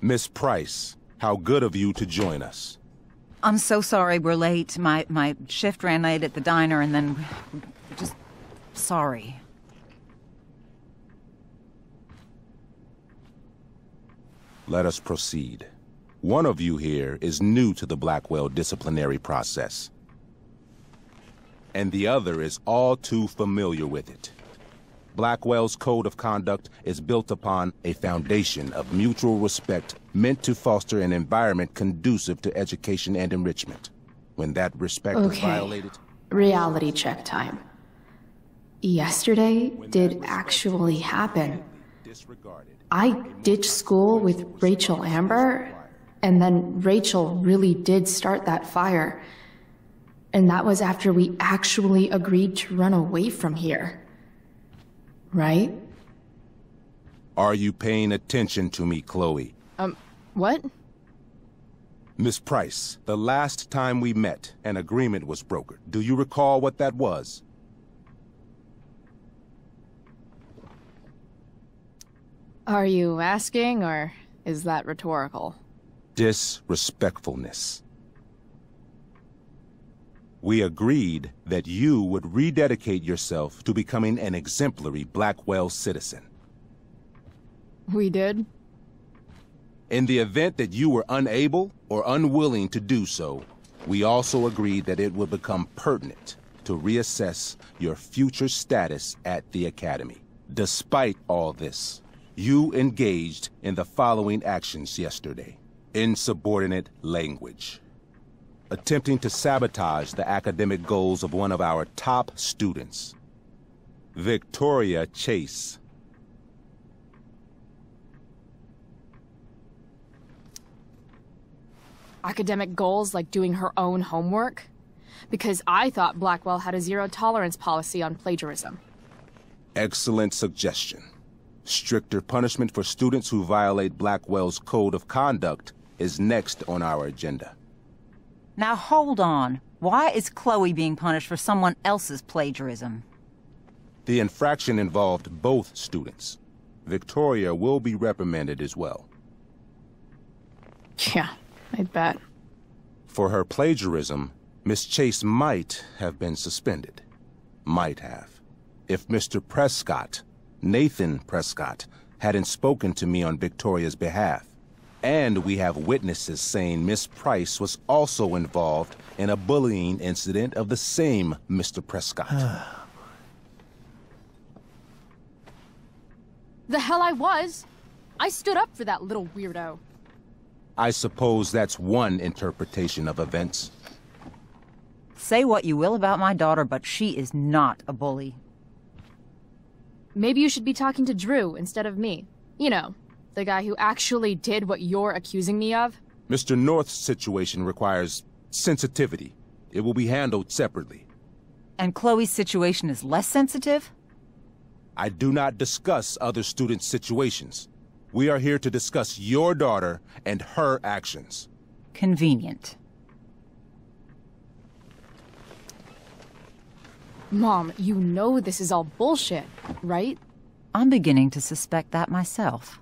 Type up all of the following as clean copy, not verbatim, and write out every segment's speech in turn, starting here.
Miss Price, how good of you to join us. I'm so sorry we're late. My shift ran late at the diner and then... just... sorry. Let us proceed. One of you here is new to the Blackwell disciplinary process, and the other is all too familiar with it. Blackwell's code of conduct is built upon a foundation of mutual respect meant to foster an environment conducive to education and enrichment. When that respect is violated... Reality check time. Yesterday did actually happen. I ditched school with Rachel Amber, and then Rachel really did start that fire. And that was after we actually agreed to run away from here. Right? Are you paying attention to me, Chloe? What? Miss Price, the last time we met, an agreement was brokered. Do you recall what that was? Are you asking, or is that rhetorical? Disrespectfulness. We agreed that you would rededicate yourself to becoming an exemplary Blackwell citizen. We did? In the event that you were unable or unwilling to do so, we also agreed that it would become pertinent to reassess your future status at the Academy. Despite all this, you engaged in the following actions yesterday. Insubordinate language. Attempting to sabotage the academic goals of one of our top students, Victoria Chase. Academic goals like doing her own homework? Because I thought Blackwell had a zero-tolerance policy on plagiarism. Excellent suggestion. Stricter punishment for students who violate Blackwell's code of conduct is next on our agenda. Now hold on. Why is Chloe being punished for someone else's plagiarism? The infraction involved both students. Victoria will be reprimanded as well. Yeah, I bet. For her plagiarism, Miss Chase might have been suspended. Might have. If Mr. Prescott, Nathan Prescott, hadn't spoken to me on Victoria's behalf. And we have witnesses saying Miss Price was also involved in a bullying incident of the same Mr. Prescott. The hell I was! I stood up for that little weirdo. I suppose that's one interpretation of events. Say what you will about my daughter, but she is not a bully. Maybe you should be talking to Drew instead of me. You know, the guy who actually did what you're accusing me of. Mr. North's situation requires sensitivity. It will be handled separately. And Chloe's situation is less sensitive? I do not discuss other students' situations. We are here to discuss your daughter and her actions. Convenient. Mom, you know this is all bullshit, right? I'm beginning to suspect that myself.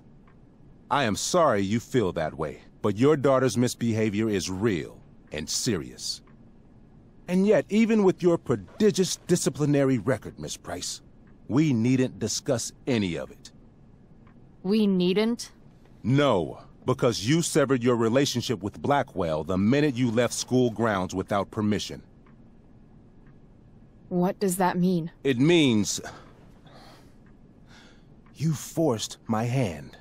I am sorry you feel that way, but your daughter's misbehavior is real and serious. And yet, even with your prodigious disciplinary record, Miss Price, we needn't discuss any of it. We needn't? No, because you severed your relationship with Blackwell the minute you left school grounds without permission. What does that mean? It means... you forced my hand.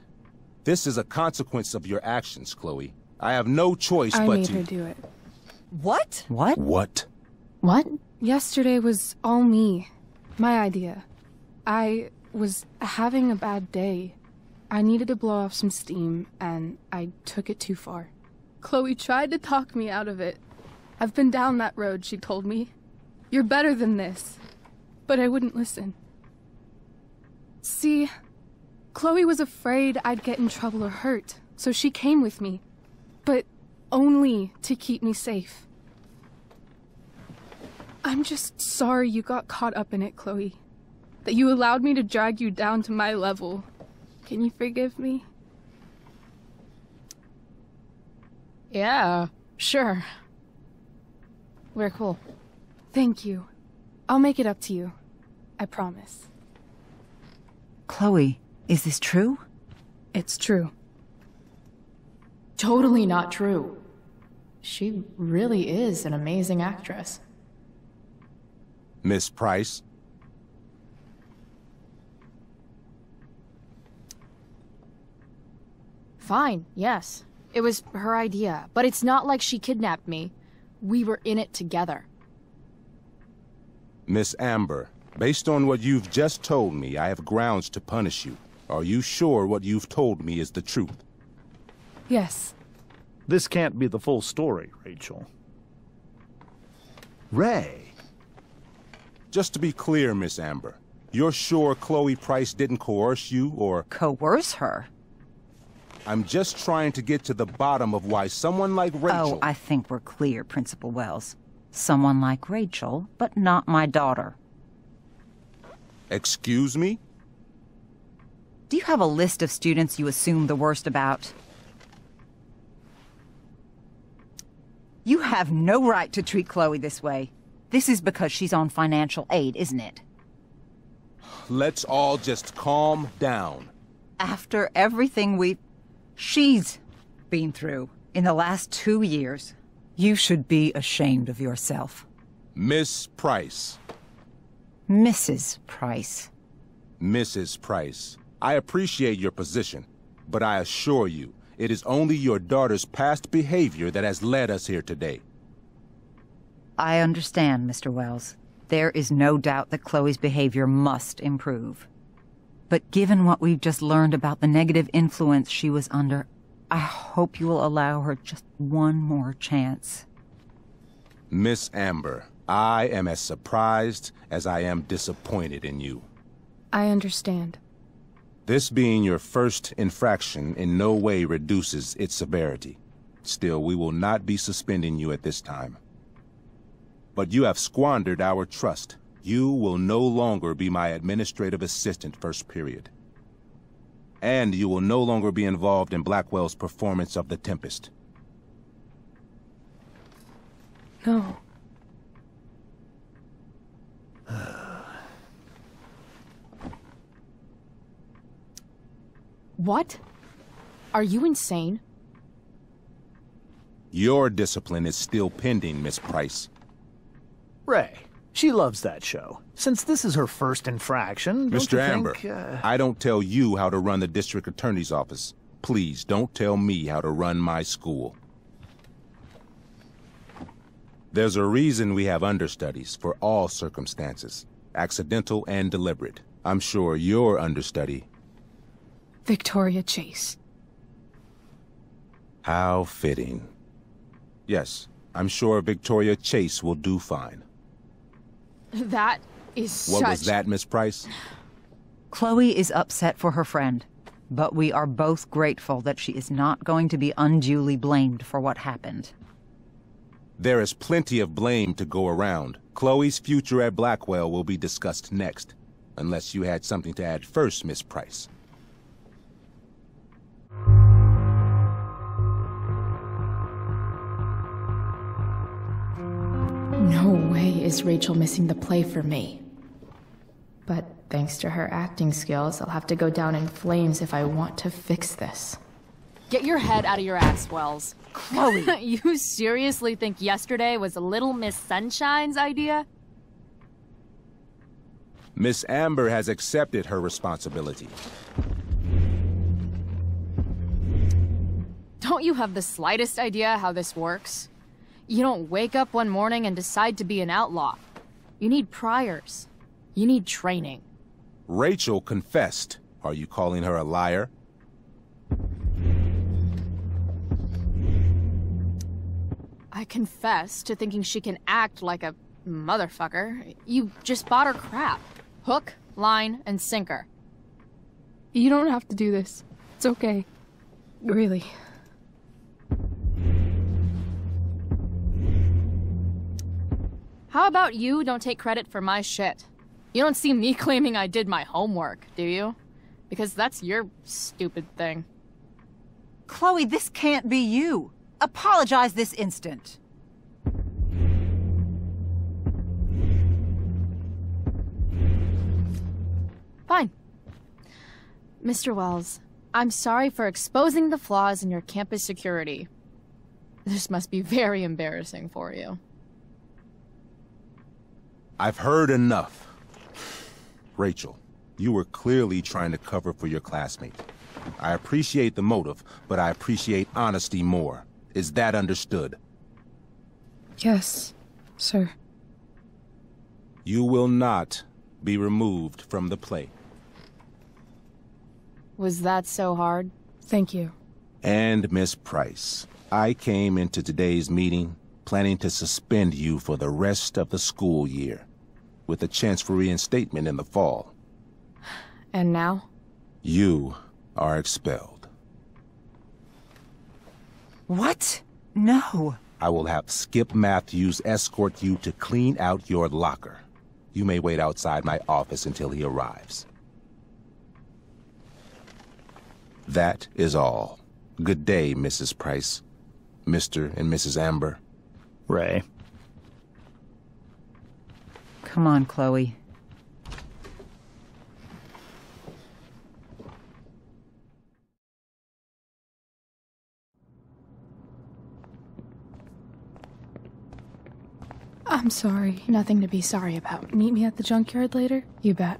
This is a consequence of your actions, Chloe. I have no choice but to... I made her do it. What? What? What? What? Yesterday was all me. My idea. I was having a bad day. I needed to blow off some steam, and I took it too far. Chloe tried to talk me out of it. I've been down that road, she told me. You're better than this. But I wouldn't listen. See, Chloe was afraid I'd get in trouble or hurt, so she came with me. But only to keep me safe. I'm just sorry you got caught up in it, Chloe. That you allowed me to drag you down to my level. Can you forgive me? Yeah, sure. We're cool. Thank you. I'll make it up to you. I promise. Chloe, is this true? It's true. Totally not true. She really is an amazing actress. Miss Price? Fine, yes. It was her idea, but it's not like she kidnapped me. We were in it together. Miss Amber, based on what you've just told me, I have grounds to punish you. Are you sure what you've told me is the truth? Yes. This can't be the full story, Rachel. Ray. Just to be clear, Miss Amber, you're sure Chloe Price didn't coerce you, or... Coerce her? I'm just trying to get to the bottom of why someone like Rachel... Oh, I think we're clear, Principal Wells. Someone like Rachel, but not my daughter. Excuse me? Do you have a list of students you assume the worst about? You have no right to treat Chloe this way. This is because she's on financial aid, isn't it? Let's all just calm down. After everything she's been through in the last 2 years, you should be ashamed of yourself. Miss Price. Mrs. Price. Mrs. Price, I appreciate your position, but I assure you, it is only your daughter's past behavior that has led us here today. I understand, Mr. Wells. There is no doubt that Chloe's behavior must improve. But given what we've just learned about the negative influence she was under, I hope you will allow her just one more chance. Miss Amber, I am as surprised as I am disappointed in you. I understand. This being your first infraction in no way reduces its severity. Still, we will not be suspending you at this time. But you have squandered our trust. You will no longer be my administrative assistant first period. And you will no longer be involved in Blackwell's performance of The Tempest. No. What? Are you insane? Your discipline is still pending, Miss Price. Ray, she loves that show. Since this is her first infraction, don't Mr. you Amber, think, I don't tell you how to run the district attorney's office. Please don't tell me how to run my school. There's a reason we have understudies for all circumstances, accidental and deliberate. I'm sure your understudy... Victoria Chase. How fitting. Yes, I'm sure Victoria Chase will do fine. That is What was that, Miss Price? Chloe is upset for her friend, but we are both grateful that she is not going to be unduly blamed for what happened. There is plenty of blame to go around. Chloe's future at Blackwell will be discussed next. Unless you had something to add first, Miss Price. No way is Rachel missing the play for me. But thanks to her acting skills, I'll have to go down in flames if I want to fix this. Get your head out of your ass, Wells. Chloe! You seriously think yesterday was Little Miss Sunshine's idea? Miss Amber has accepted her responsibility. Don't you have the slightest idea how this works? You don't wake up one morning and decide to be an outlaw. You need priors. You need training. Rachel confessed. Are you calling her a liar? I confess to thinking she can act like a motherfucker. You just bought her crap. Hook, line, and sinker. You don't have to do this. It's okay. Really. How about you don't take credit for my shit? You don't see me claiming I did my homework, do you? Because that's your stupid thing. Chloe, this can't be you. apologize this instant. Fine. Mr. Wells, I'm sorry for exposing the flaws in your campus security. This must be very embarrassing for you. I've heard enough. Rachel, you were clearly trying to cover for your classmate. I appreciate the motive, but I appreciate honesty more. Is that understood? Yes, sir. You will not be removed from the play. Was that so hard? Thank you. And Miss Price, I came into today's meeting planning to suspend you for the rest of the school year, with a chance for reinstatement in the fall. And now? You are expelled. What? No. I will have Skip Matthews escort you to clean out your locker. You may wait outside my office until he arrives. That is all. Good day, Mrs. Price. Mr. and Mrs. Amber. Ray. Come on, Chloe. I'm sorry. Nothing to be sorry about. Meet me at the junkyard later? You bet.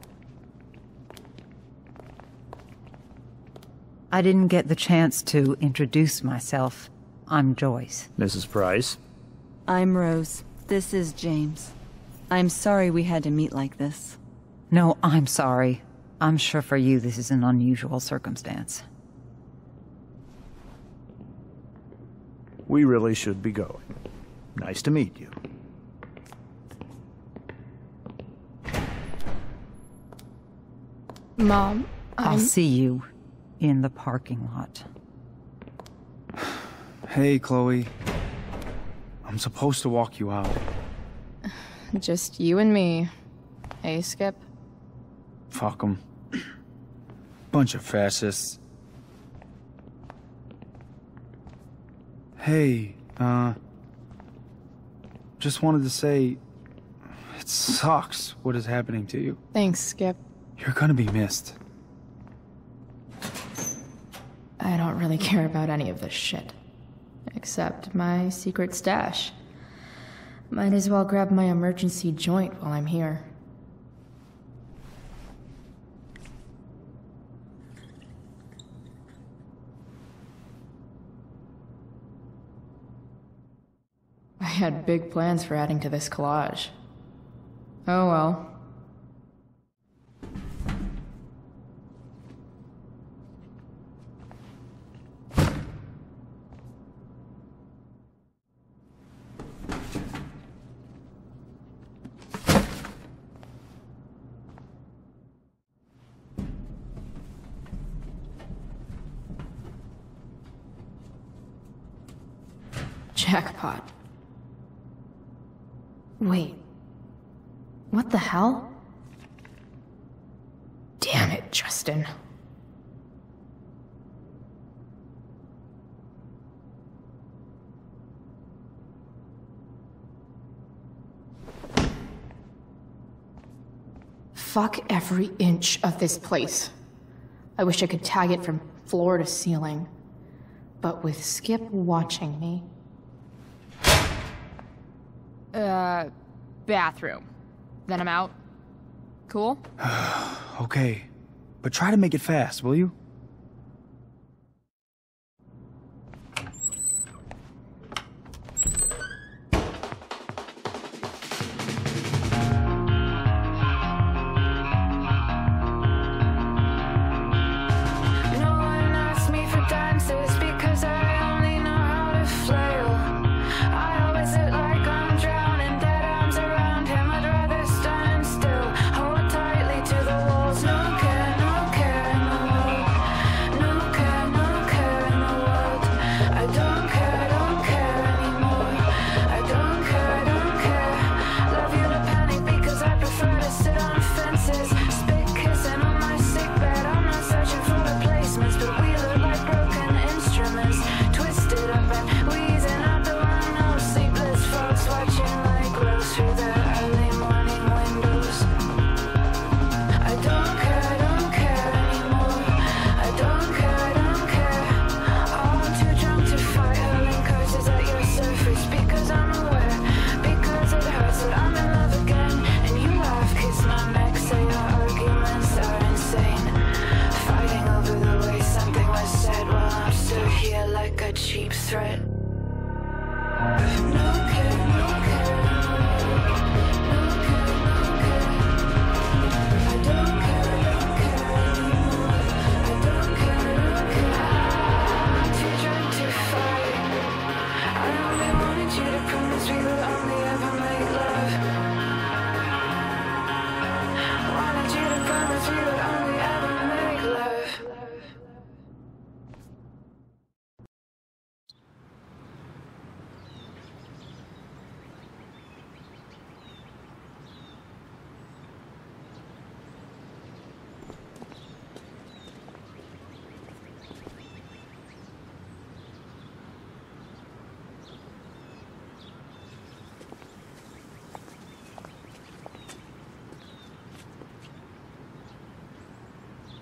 I didn't get the chance to introduce myself. I'm Joyce. Mrs. Price. I'm Rose. This is James. I'm sorry we had to meet like this. No, I'm sorry. I'm sure for you this is an unusual circumstance. We really should be going. Nice to meet you. Mom, I'll see you in the parking lot. Hey, Chloe. I'm supposed to walk you out. Just you and me. Hey, Skip? Fuck them. Bunch of fascists. Hey, just wanted to say, it sucks what is happening to you. Thanks, Skip. You're gonna be missed. I don't really care about any of this shit. Except my secret stash. Might as well grab my emergency joint while I'm here. I had big plans for adding to this collage. Oh well. Jackpot. Wait. What the hell? Damn it, Justin. Fuck every inch of this place. I wish I could tag it from floor to ceiling. But with Skip watching me... Bathroom. Then I'm out. Cool? Okay, but try to make it fast, will you?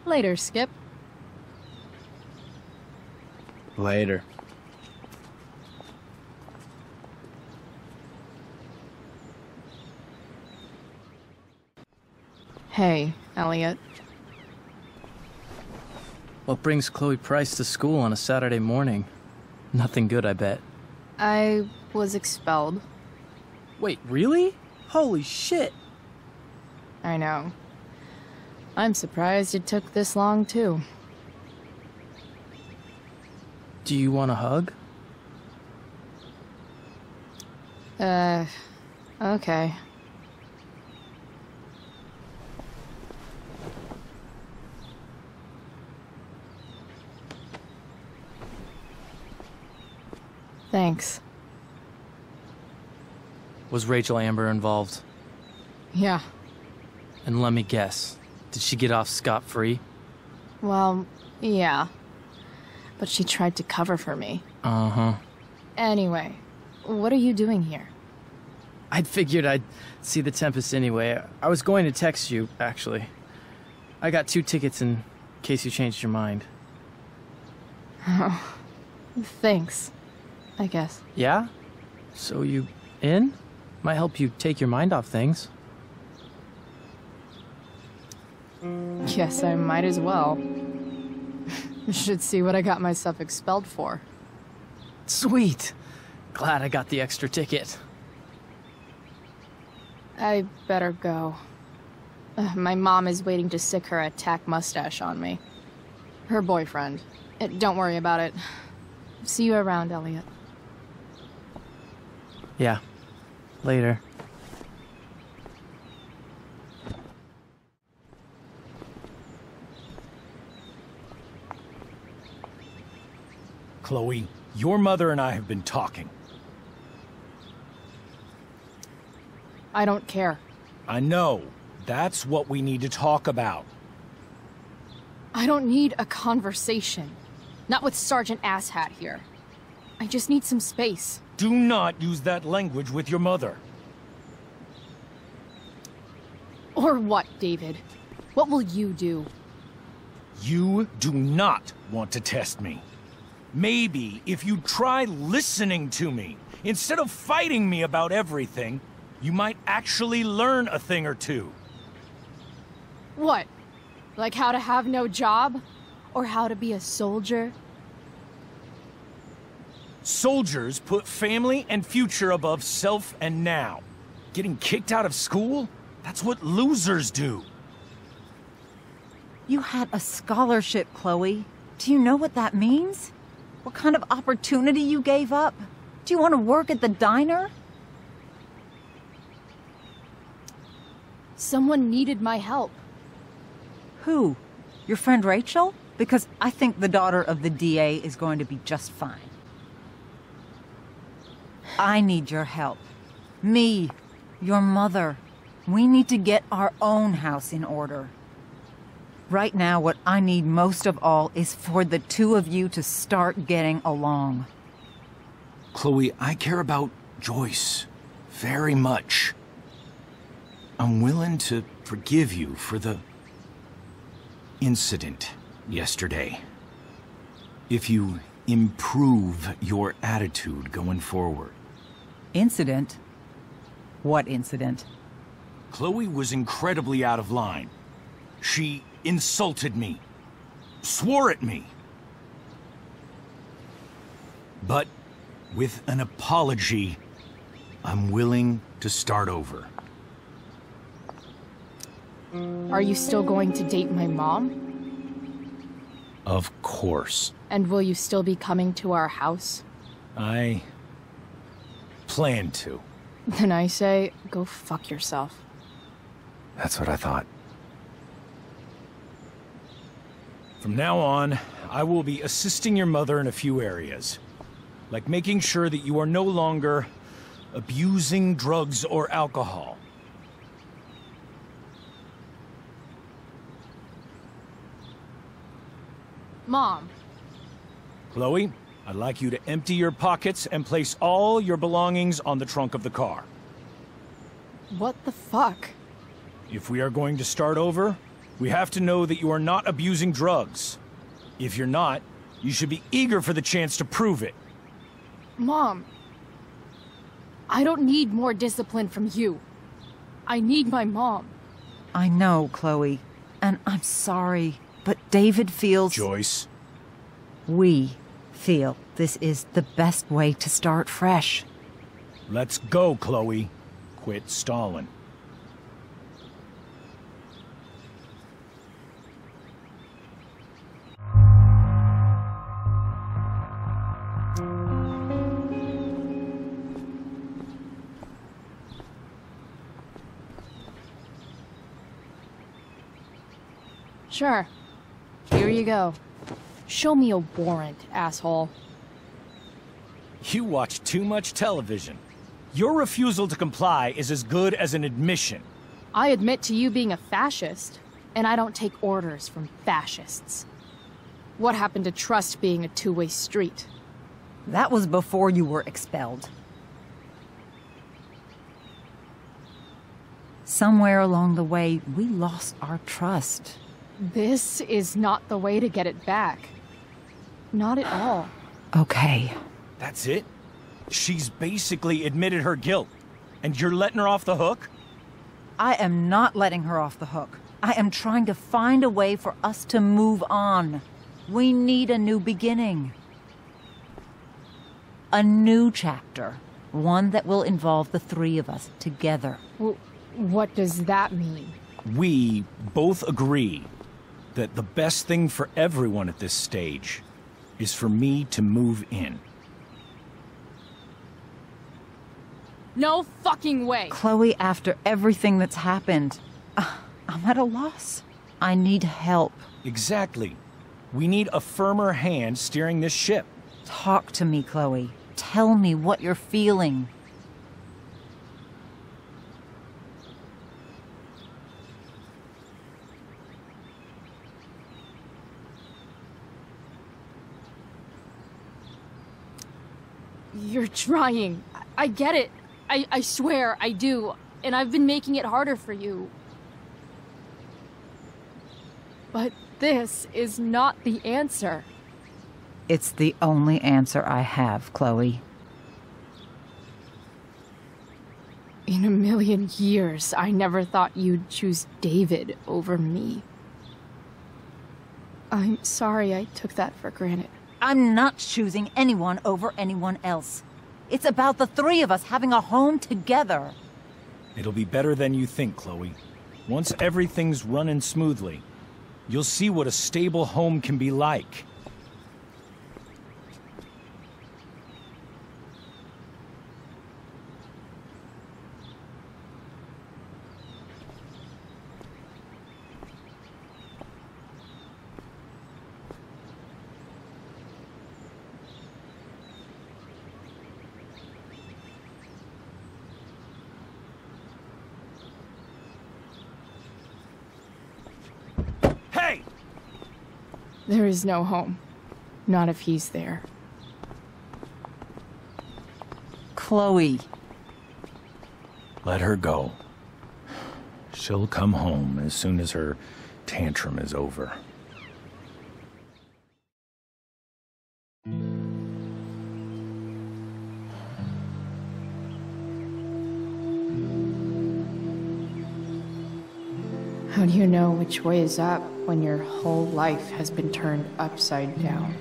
Later, Skip. Later. Hey, Elliot. What brings Chloe Price to school on a Saturday morning? Nothing good, I bet. I was expelled. Wait, really? Holy shit! I know. I'm surprised it took this long, too. Do you want a hug? Okay. Thanks. Was Rachel Amber involved? Yeah. And let me guess, did she get off scot-free? Well, yeah. But she tried to cover for me. Uh-huh. Anyway, what are you doing here? I'd figured I'd see the Tempest anyway. I was going to text you, actually. I got 2 tickets in case you changed your mind. Oh, thanks, I guess. Yeah? So you in? Might help you take your mind off things. Guess I might as well. Should see what I got myself expelled for. Sweet. Glad I got the extra ticket. I better go. My mom is waiting to sick her attack mustache on me. Her boyfriend. Don't worry about it. See you around, Elliot. Yeah. Later. Chloe, your mother and I have been talking. I don't care. I know. That's what we need to talk about. I don't need a conversation. Not with Sergeant Asshat here. I just need some space. Do not use that language with your mother. Or what, David? What will you do? You do not want to test me. Maybe if you try listening to me, instead of fighting me about everything, you might actually learn a thing or two. What? Like how to have no job? Or how to be a soldier? Soldiers put family and future above self and now. Getting kicked out of school? That's what losers do. You had a scholarship, Chloe. Do you know what that means? What kind of opportunity you gave up? Do you want to work at the diner? Someone needed my help. Who? Your friend Rachel? Because I think the daughter of the DA is going to be just fine. I need your help. Me, your mother. We need to get our own house in order. Right now, what I need most of all is for the two of you to start getting along. Chloe, I care about Joyce very much. I'm willing to forgive you for the incident yesterday. If you improve your attitude going forward. Incident? What incident? Chloe was incredibly out of line. She insulted me, swore at me. But with an apology, I'm willing to start over. Are you still going to date my mom? Of course. And will you still be coming to our house? I plan to. Then I say, go fuck yourself. That's what I thought. From now on, I will be assisting your mother in a few areas. Like making sure that you are no longer abusing drugs or alcohol. Mom. Chloe, I'd like you to empty your pockets and place all your belongings on the trunk of the car. What the fuck? If we are going to start over, We have to know that you are not abusing drugs. If you're not, you should be eager for the chance to prove it. Mom, I don't need more discipline from you. I need my mom. I know, Chloe, and I'm sorry, but David feels... Joyce. We feel this is the best way to start fresh. Let's go, Chloe. Quit stalling. Sure. Here you go. Show me a warrant, asshole. You watch too much television. Your refusal to comply is as good as an admission. I admit to you being a fascist, and I don't take orders from fascists. What happened to trust being a two-way street? That was before you were expelled. Somewhere along the way, we lost our trust. This is not the way to get it back. Not at all. Okay. That's it? She's basically admitted her guilt, and you're letting her off the hook? I am not letting her off the hook. I am trying to find a way for us to move on. We need a new beginning. A new chapter. One that will involve the three of us together. What does that mean? We both agree that the best thing for everyone at this stage is for me to move in. No fucking way! Chloe, after everything that's happened, I'm at a loss. I need help. Exactly. We need a firmer hand steering this ship. Talk to me, Chloe. Tell me what you're feeling. You're trying. I get it. I swear, I do. And I've been making it harder for you. But this is not the answer. It's the only answer I have, Chloe. In a million years, I never thought you'd choose David over me. I'm sorry I took that for granted. I'm not choosing anyone over anyone else. It's about the three of us having a home together. It'll be better than you think, Chloe. Once everything's running smoothly, you'll see what a stable home can be like. There is no home. Not if he's there. Chloe. Let her go. She'll come home as soon as her tantrum is over. How do you know which way is up when your whole life has been turned upside down?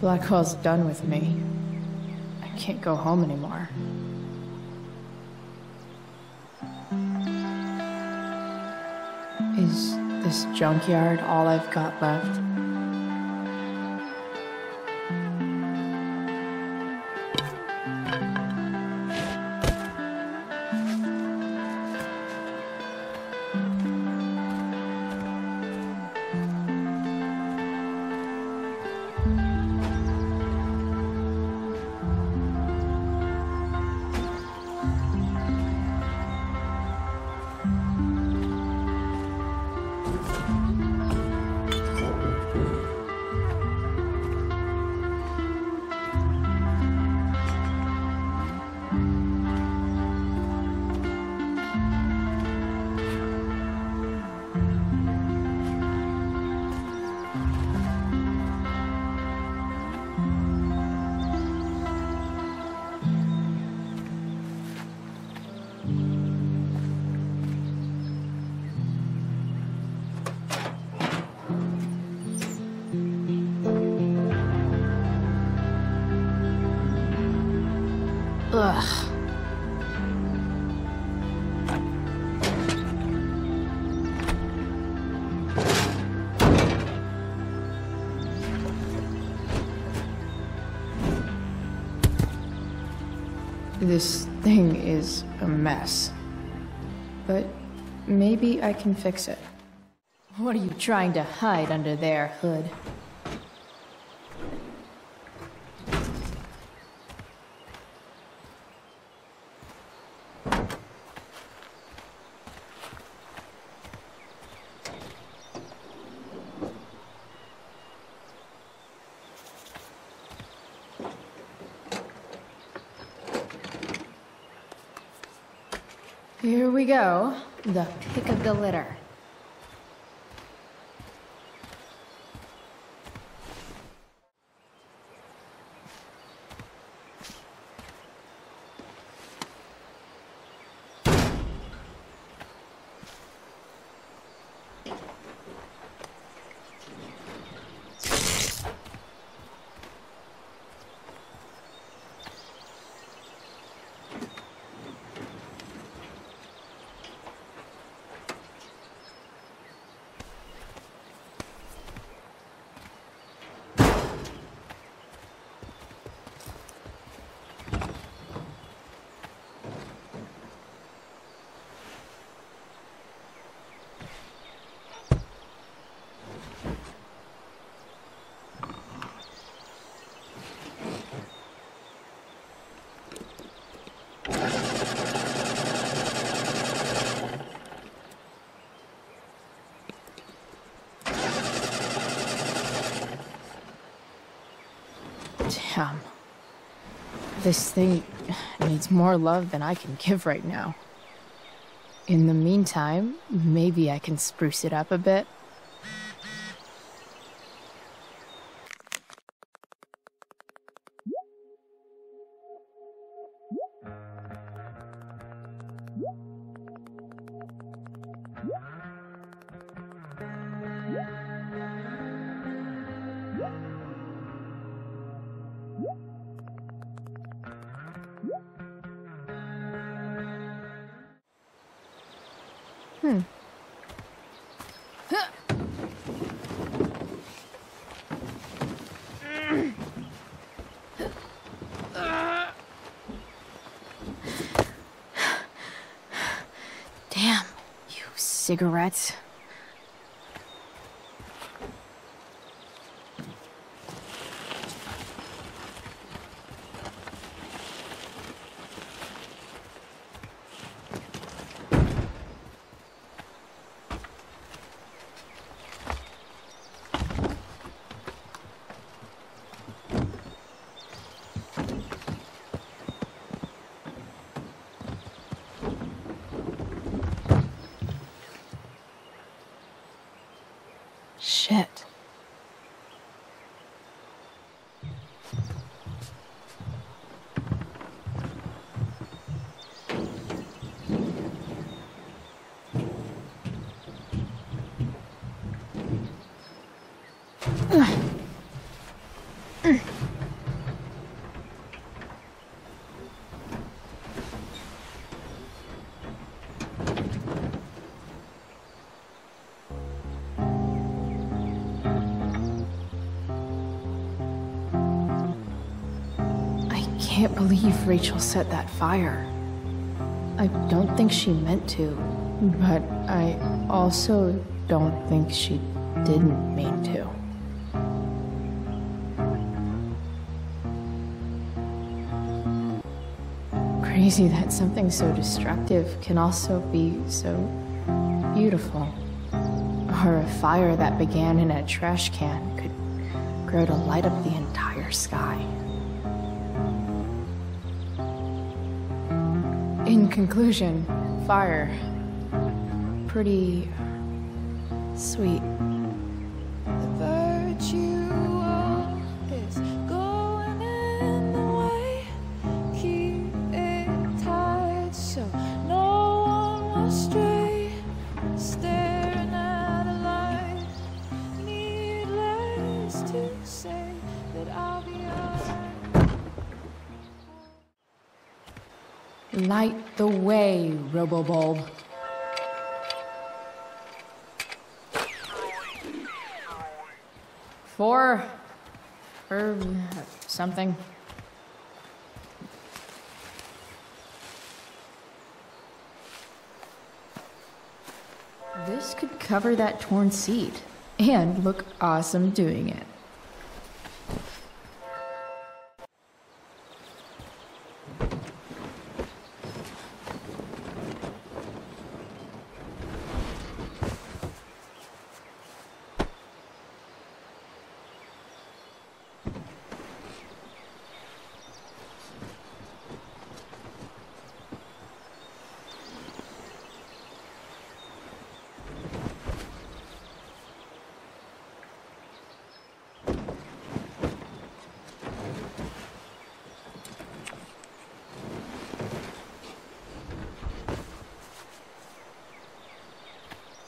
Blackwell's done with me. I can't go home anymore. Is this junkyard all I've got left? This thing is a mess. But maybe I can fix it. What are you trying to hide under there, Hood? Here we go. The pick of the litter. Damn. This thing needs more love than I can give right now. In the meantime, maybe I can spruce it up a bit. Damn, you cigarettes. Shit. I can't believe Rachel set that fire. I don't think she meant to, but I also don't think she didn't mean to. Crazy that something so destructive can also be so beautiful. Or a fire that began in a trash can could grow to light up the entire sky. In conclusion, fire. Pretty sweet. Light the way, Robobulb. Four... or something. This could cover that torn seat and look awesome doing it.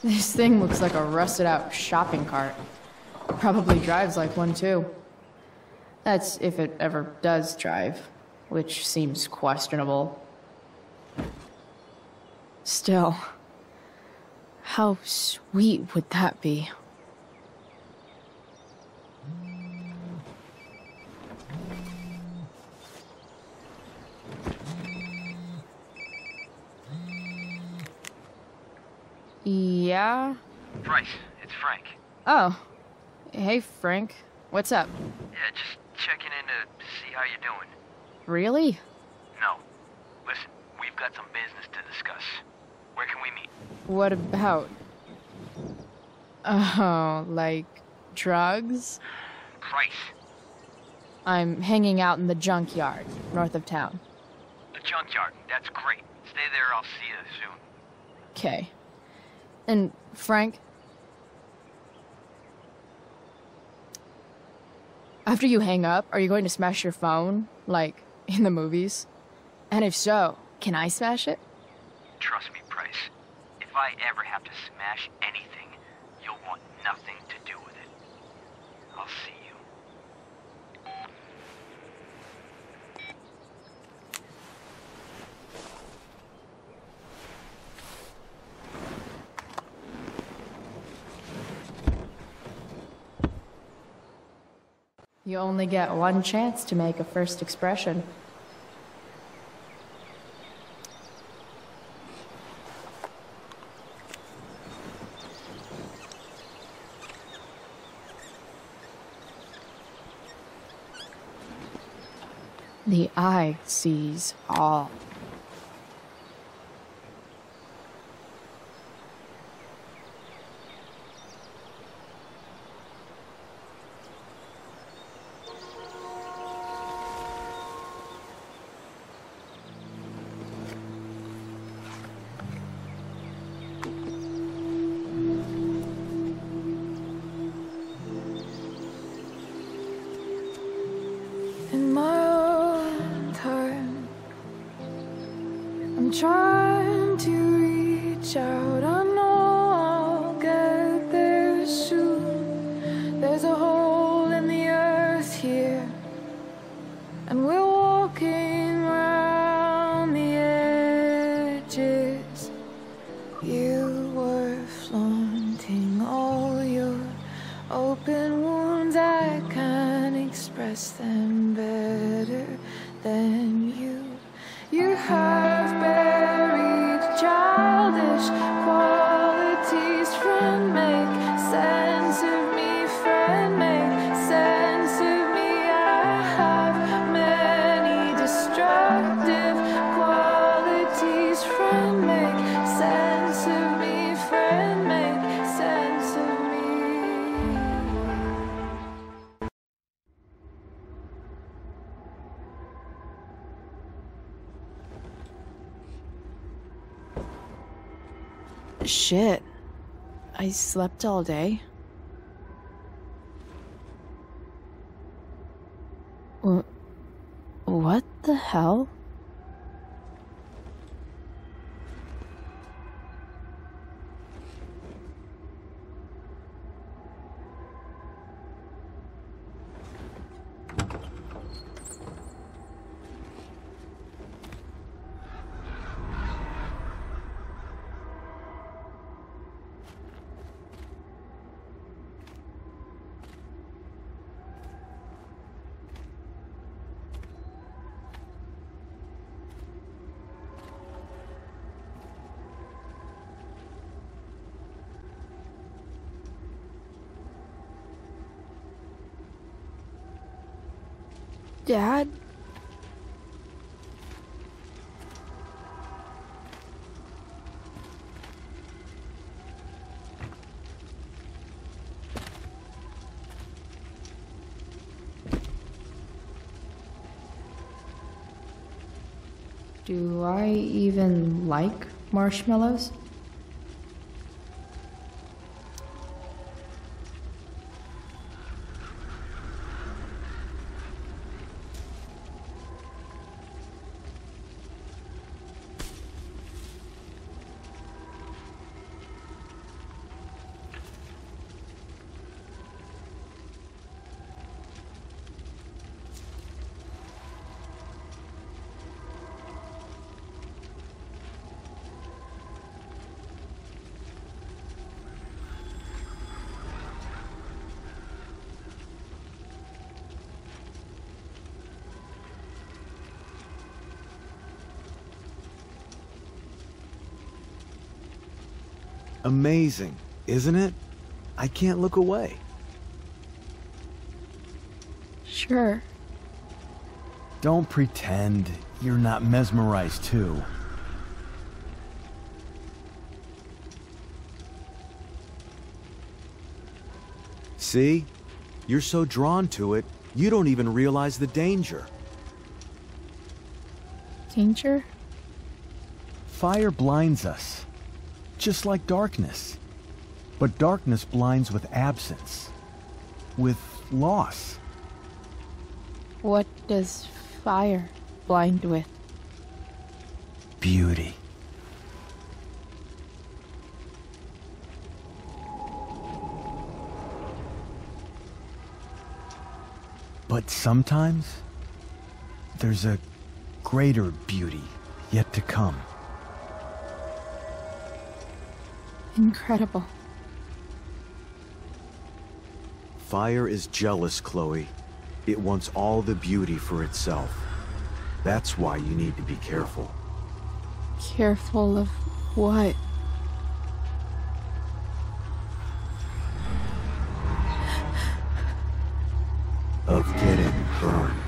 This thing looks like a rusted out shopping cart. Probably drives like one too. That's if it ever does drive, which seems questionable. Still, how sweet would that be? Yeah? Bryce, it's Frank. Oh. Hey, Frank. What's up? Yeah, just checking in to see how you're doing. Really? No. Listen, we've got some business to discuss. Where can we meet? What about? Oh, like drugs? Bryce. I'm hanging out in the junkyard, north of town. The junkyard, that's great. Stay there, I'll see you soon. Okay. And, Frank? After you hang up, are you going to smash your phone? Like, in the movies? And if so, can I smash it? Trust me, Bryce. If I ever have to smash anything, you'll want nothing to do with it. I'll see you. You only get one chance to make a first expression. The eye sees all. In my own time, I'm trying to reach out. I know I'll get there soon. There's a hole in the earth here, and we're walking around the edges. You were flaunting all your open wounds. I can't express them better than you. You have buried childish qualities. Friend, make sense of me. Friend, make sense of me. I have many destructive qualities. Friend, make sense of me. Friend, make sense of me. Shit. I slept all day. What the hell? Dad? Do I even like marshmallows? Amazing, isn't it? I can't look away. Sure. Don't pretend you're not mesmerized too. See? You're so drawn to it, you don't even realize the danger. Danger? Fire blinds us, just like darkness. But darkness blinds with absence, with loss. What does fire blind with? Beauty. But sometimes, there's a greater beauty yet to come. Incredible. Fire is jealous, Chloe. It wants all the beauty for itself. That's why you need to be careful. Careful of what? Of getting burned.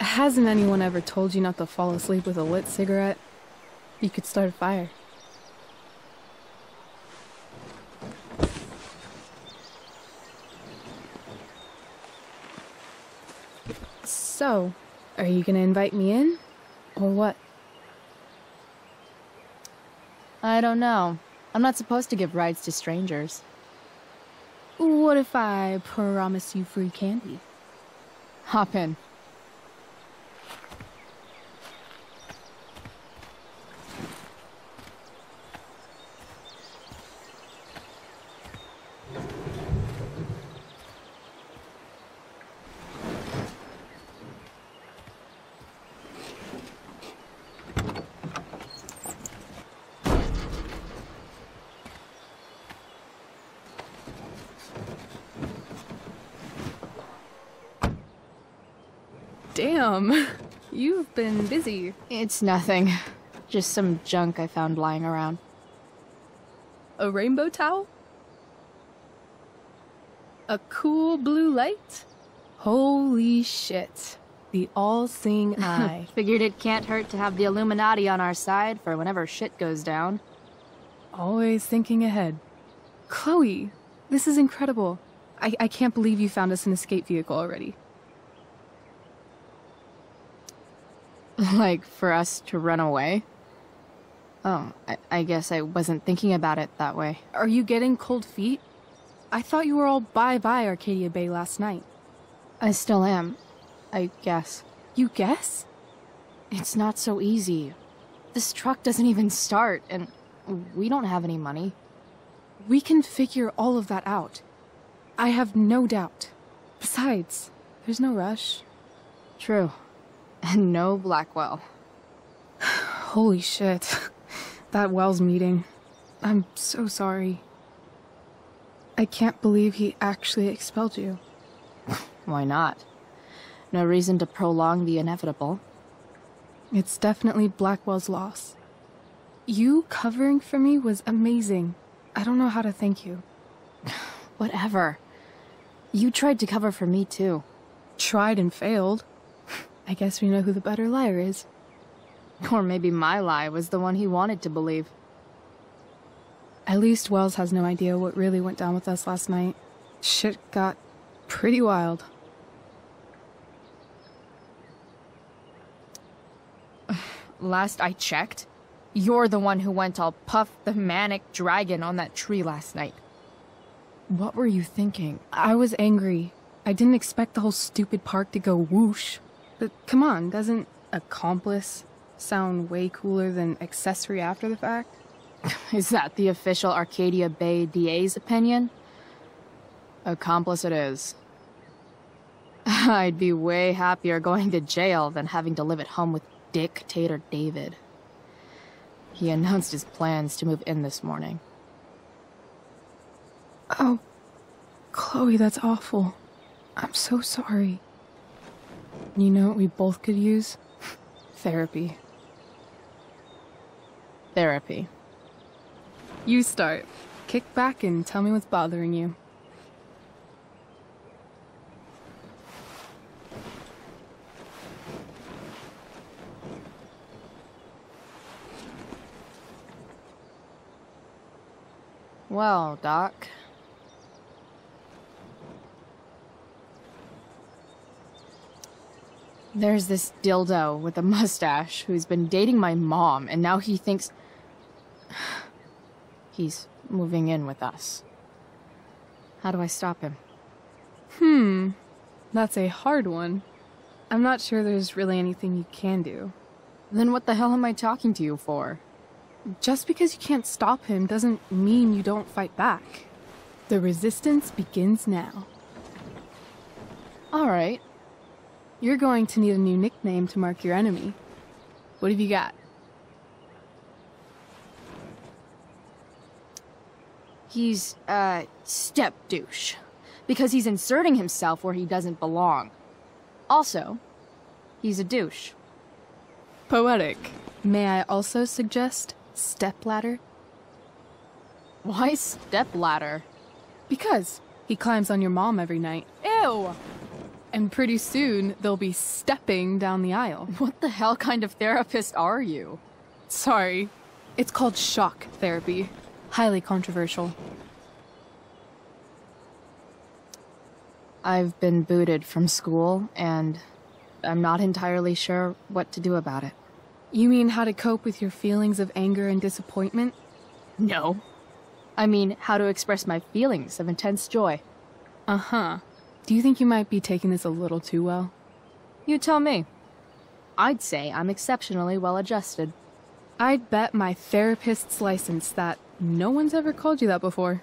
Hasn't anyone ever told you not to fall asleep with a lit cigarette? You could start a fire. So, are you gonna invite me in? Or what? I don't know. I'm not supposed to give rides to strangers. What if I promise you free candy? Hop in. Damn, you've been busy. It's nothing. Just some junk I found lying around. A rainbow towel? A cool blue light? Holy shit. The all-seeing eye. Figured it can't hurt to have the Illuminati on our side for whenever shit goes down. Always thinking ahead. Chloe, this is incredible. I can't believe you found us an escape vehicle already. Like, for us to run away? Oh, I guess I wasn't thinking about it that way. Are you getting cold feet? I thought you were all bye-bye Arcadia Bay last night. I still am, I guess. You guess? It's not so easy. This truck doesn't even start, and we don't have any money. We can figure all of that out. I have no doubt. Besides, there's no rush. True. And no Blackwell. Holy shit. That Wells meeting. I'm so sorry. I can't believe he actually expelled you. Why not? No reason to prolong the inevitable. It's definitely Blackwell's loss. You covering for me was amazing. I don't know how to thank you. Whatever. You tried to cover for me too. Tried and failed. I guess we know who the better liar is. Or maybe my lie was the one he wanted to believe. At least Wells has no idea what really went down with us last night. Shit got pretty wild. Last I checked, you're the one who went all Puff the Manic Dragon on that tree last night. What were you thinking? I was angry. I didn't expect the whole stupid park to go whoosh. But come on, doesn't accomplice sound way cooler than accessory after the fact? Is that the official Arcadia Bay DA's opinion? Accomplice it is. I'd be way happier going to jail than having to live at home with Dictator David. He announced his plans to move in this morning. Oh, Chloe, that's awful. I'm so sorry. You know what we both could use? Therapy. Therapy. You start. Kick back and tell me what's bothering you. Well, Doc. There's this dildo with a mustache who's been dating my mom, and now he thinks he's moving in with us. How do I stop him? That's a hard one. I'm not sure there's really anything you can do. Then what the hell am I talking to you for? Just because you can't stop him doesn't mean you don't fight back. The resistance begins now. All right. You're going to need a new nickname to mark your enemy. What have you got? He's, step douche. Because he's inserting himself where he doesn't belong. Also, he's a douche. Poetic. May I also suggest stepladder? Why stepladder? Because he climbs on your mom every night. Ew! And pretty soon, they'll be stepping down the aisle. What the hell kind of therapist are you? Sorry. It's called shock therapy. Highly controversial. I've been booted from school, and I'm not entirely sure what to do about it. You mean how to cope with your feelings of anger and disappointment? No. I mean, how to express my feelings of intense joy. Uh-huh. Do you think you might be taking this a little too well? You tell me. I'd say I'm exceptionally well adjusted. I'd bet my therapist's license that no one's ever called you that before.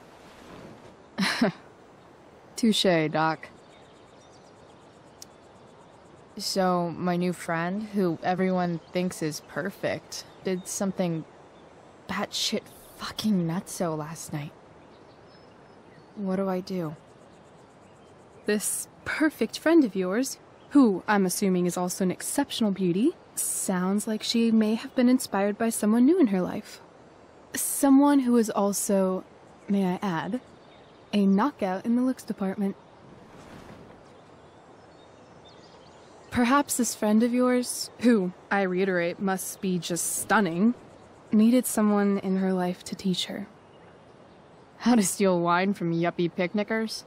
Touché, Doc. So, my new friend, who everyone thinks is perfect, did something batshit fucking nutso last night. What do I do? This perfect friend of yours, who I'm assuming is also an exceptional beauty, sounds like she may have been inspired by someone new in her life. Someone who is also, may I add, a knockout in the looks department. Perhaps this friend of yours, who, I reiterate, must be just stunning, needed someone in her life to teach her. How to steal wine from yuppie picnickers?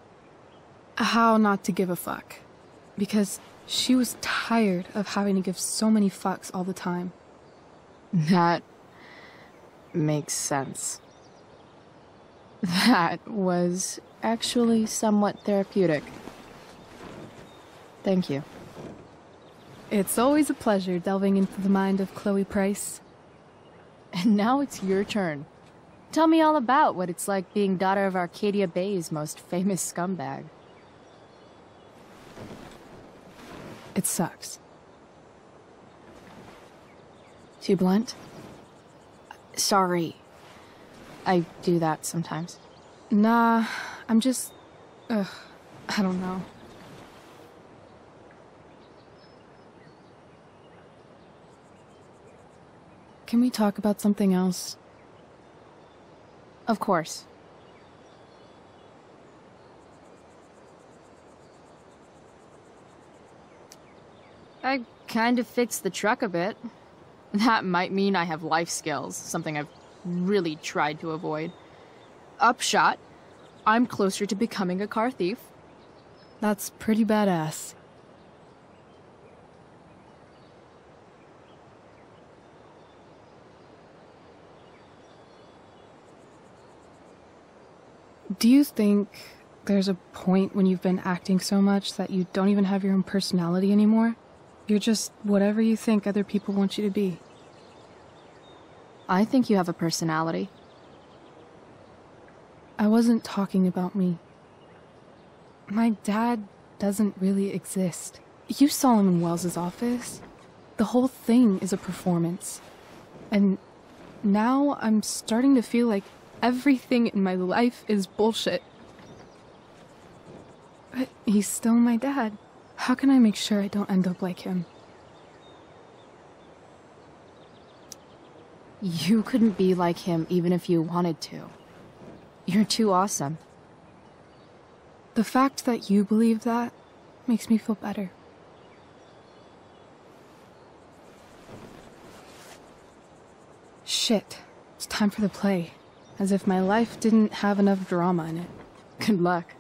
How not to give a fuck. Because she was tired of having to give so many fucks all the time. That makes sense. That was actually somewhat therapeutic. Thank you. It's always a pleasure delving into the mind of Chloe Price. And now it's your turn. Tell me all about what it's like being daughter of Arcadia Bay's most famous scumbag. It sucks. Too blunt? Sorry. I do that sometimes. Nah, I'm just... I don't know. Can we talk about something else? Of course. I kind of fixed the truck a bit. That might mean I have life skills, something I've really tried to avoid. Upshot, I'm closer to becoming a car thief. That's pretty badass. Do you think there's a point when you've been acting so much that you don't even have your own personality anymore? You're just whatever you think other people want you to be. I think you have a personality. I wasn't talking about me. My dad doesn't really exist. You saw him in Wells's office. The whole thing is a performance. And now I'm starting to feel like everything in my life is bullshit. But he's still my dad. How can I make sure I don't end up like him? You couldn't be like him even if you wanted to. You're too awesome. The fact that you believe that makes me feel better. Shit. It's time for the play. As if my life didn't have enough drama in it. Good luck.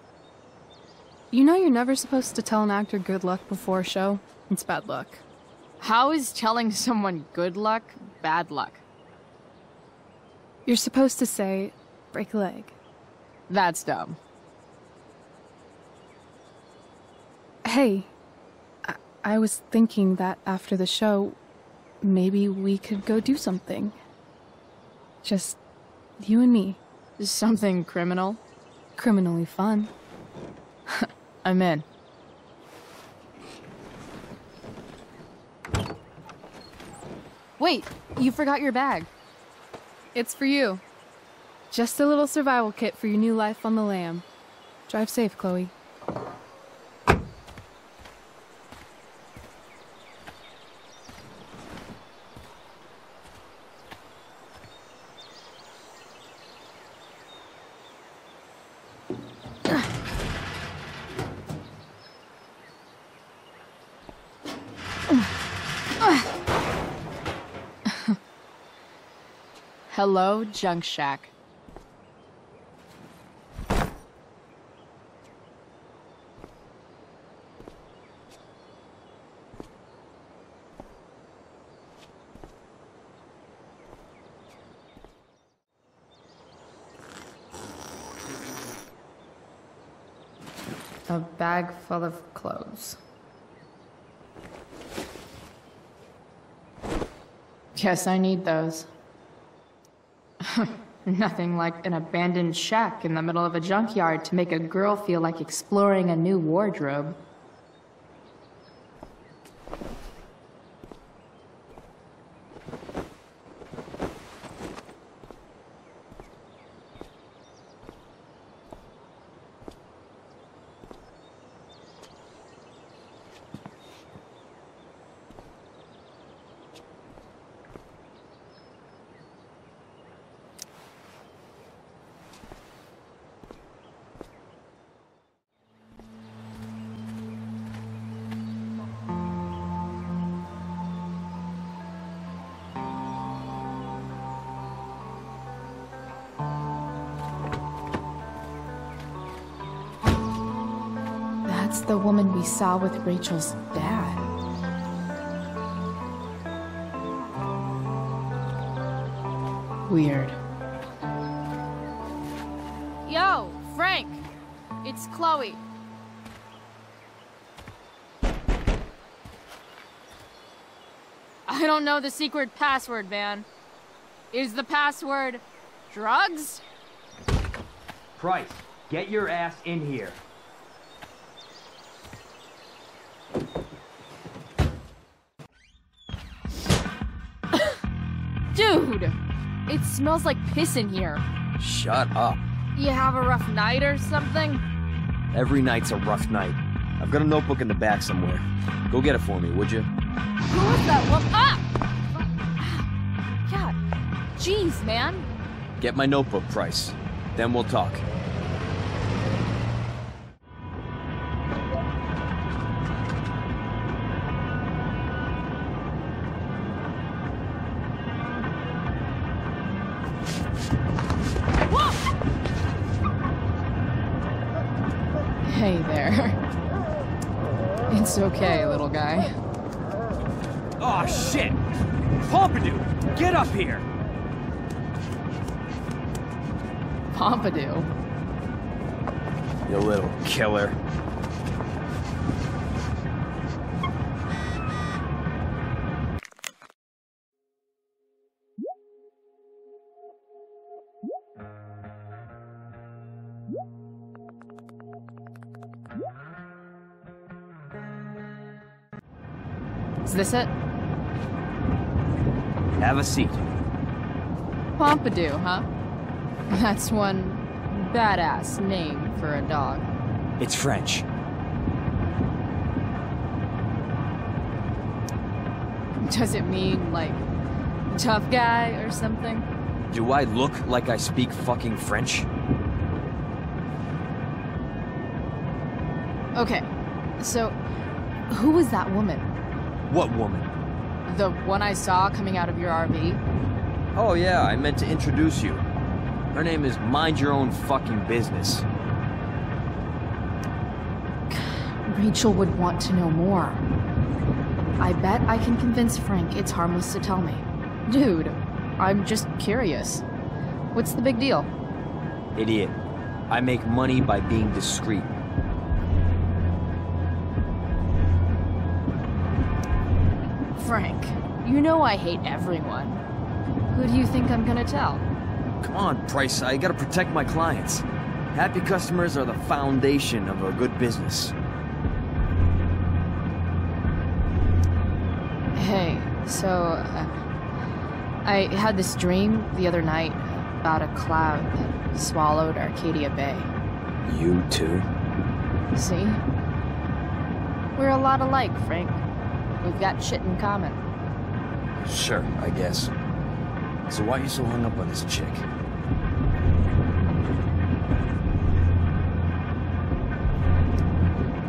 You know you're never supposed to tell an actor good luck before a show? It's bad luck. How is telling someone good luck bad luck? You're supposed to say, break a leg. That's dumb. Hey, I was thinking that after the show, maybe we could go do something. Just you and me. Something criminal? Criminally fun. I'm in. Wait, you forgot your bag. It's for you. Just a little survival kit for your new life on the lam. Drive safe, Chloe. Hello, Junk Shack. A bag full of clothes. Guess I need those. Nothing like an abandoned shack in the middle of a junkyard to make a girl feel like exploring a new wardrobe. That's the woman we saw with Rachel's dad. Weird. Yo, Frank! It's Chloe. I don't know the secret password, man. Is the password drugs? Price, get your ass in here. Dude! It smells like piss in here. Shut up. You have a rough night or something? Every night's a rough night. I've got a notebook in the back somewhere. Go get it for me, would you? Who was that woman? Ah! God. Jeez, man. Get my notebook, Price. Then we'll talk. Hey there. It's okay, little guy. Aw, shit! Pompidou, get up here! Pompidou? You little killer. Is this it? Have a seat. Pompidou, huh? That's one badass name for a dog. It's French. Does it mean, like, tough guy or something? Do I look like I speak fucking French? Okay, so who was that woman? What woman? The one I saw coming out of your RV? Oh yeah, I meant to introduce you. Her name is Mind Your Own Fucking Business. Rachel would want to know more. I bet I can convince Frank it's harmless to tell me. Dude, I'm just curious. What's the big deal? Idiot. I make money by being discreet. Frank, you know I hate everyone. Who do you think I'm gonna tell? Come on, Price, I gotta protect my clients. Happy customers are the foundation of a good business. Hey, so, I had this dream the other night about a cloud that swallowed Arcadia Bay. You too? See? We're a lot alike, Frank. We've got shit in common. Sure, I guess. So why are you so hung up on this chick?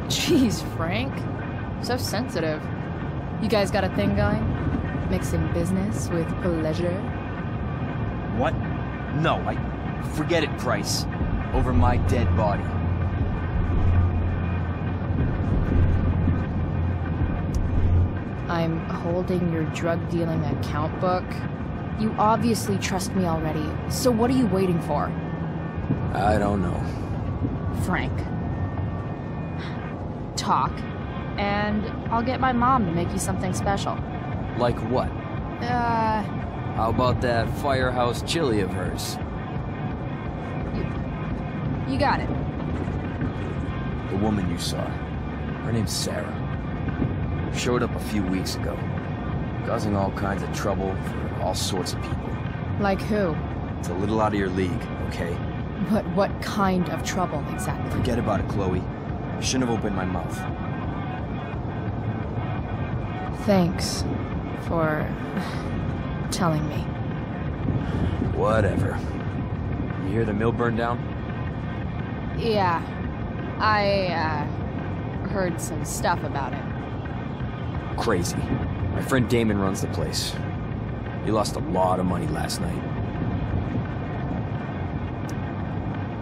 Jeez, Frank. So sensitive. You guys got a thing going? Mixing business with pleasure? What? No, forget it, Price. Over my dead body. I'm holding your drug-dealing account book. You obviously trust me already, so what are you waiting for? I don't know. Frank. Talk, and I'll get my mom to make you something special. Like what? How about that firehouse chili of hers? You got it. The woman you saw. Her name's Sarah. Showed up a few weeks ago. Causing all kinds of trouble for all sorts of people. Like who? It's a little out of your league, okay? But what kind of trouble, exactly? Forget about it, Chloe. I shouldn't have opened my mouth. Thanks for telling me. Whatever. You hear the mill burned down? Yeah. I, heard some stuff about it. Crazy. My friend Damon runs the place. He lost a lot of money last night.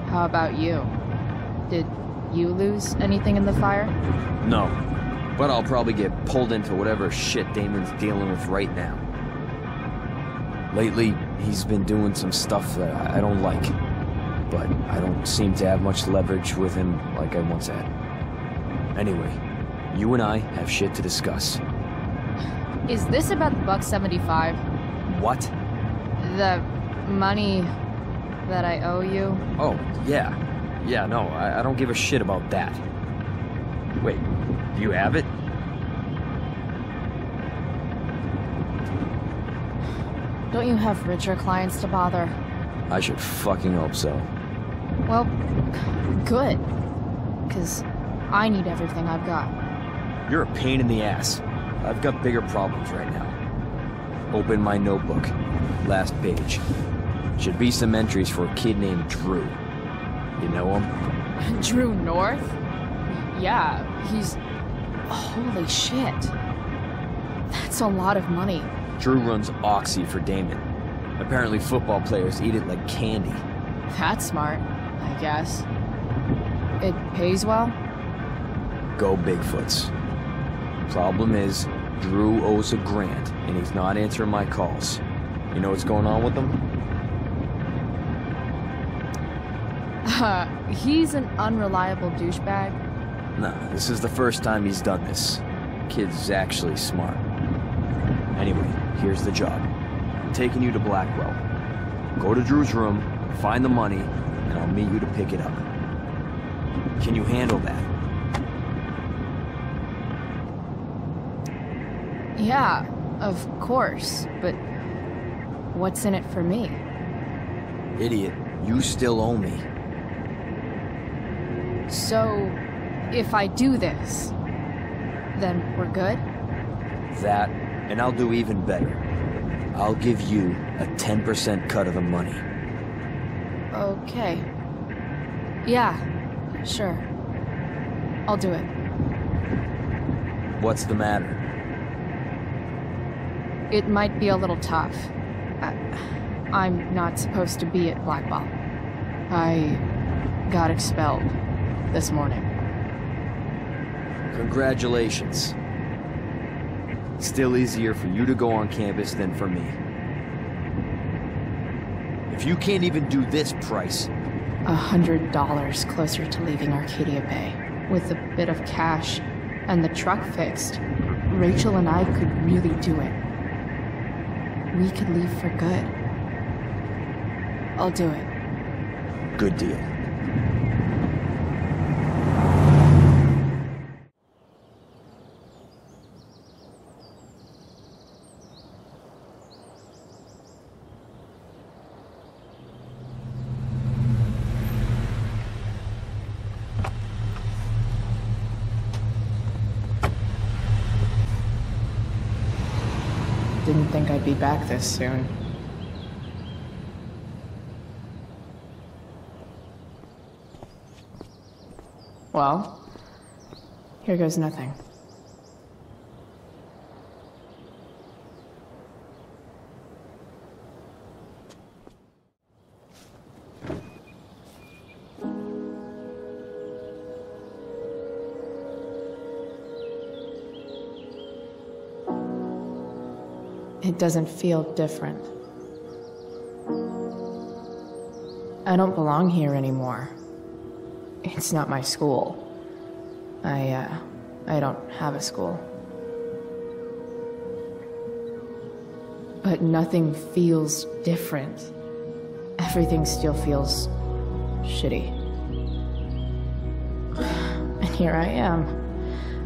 How about you? Did you lose anything in the fire? No. But I'll probably get pulled into whatever shit Damon's dealing with right now. Lately, he's been doing some stuff that I don't like. But I don't seem to have much leverage with him like I once had. Anyway, you and I have shit to discuss. Is this about the $1.75? What? The money that I owe you? Oh, yeah. Yeah, no, I don't give a shit about that. Wait, do you have it? Don't you have richer clients to bother? I should fucking hope so. Well, good. Because I need everything I've got. You're a pain in the ass. I've got bigger problems right now. Open my notebook. Last page. Should be some entries for a kid named Drew. You know him? Drew North? Yeah, he's... Holy shit. That's a lot of money. Drew runs Oxy for Damon. Apparently football players eat it like candy. That's smart, I guess. It pays well? Go Bigfoots. Problem is, Drew owes $1 grand, and he's not answering my calls. You know what's going on with him? He's an unreliable douchebag. No, this is the first time he's done this. Kid's actually smart. Anyway, here's the job. I'm taking you to Blackwell. Go to Drew's room, find the money, and I'll meet you to pick it up. Can you handle that? Yeah, of course, but what's in it for me? Idiot, you still owe me. So, if I do this, then we're good? That, and I'll do even better. I'll give you a 10% cut of the money. Okay. Yeah, sure. I'll do it. What's the matter? It might be a little tough. I'm not supposed to be at Blackwell. I got expelled this morning. Congratulations. Still easier for you to go on campus than for me. If you can't even do this price... $100 closer to leaving Arcadia Bay. With a bit of cash and the truck fixed, Rachel and I could really do it. We could leave for good. I'll do it. Good deal. Didn't think I'd be back this soon. Well, here goes nothing. It doesn't feel different. I don't belong here anymore. It's not my school. I don't have a school. But nothing feels different. Everything still feels shitty. And here I am,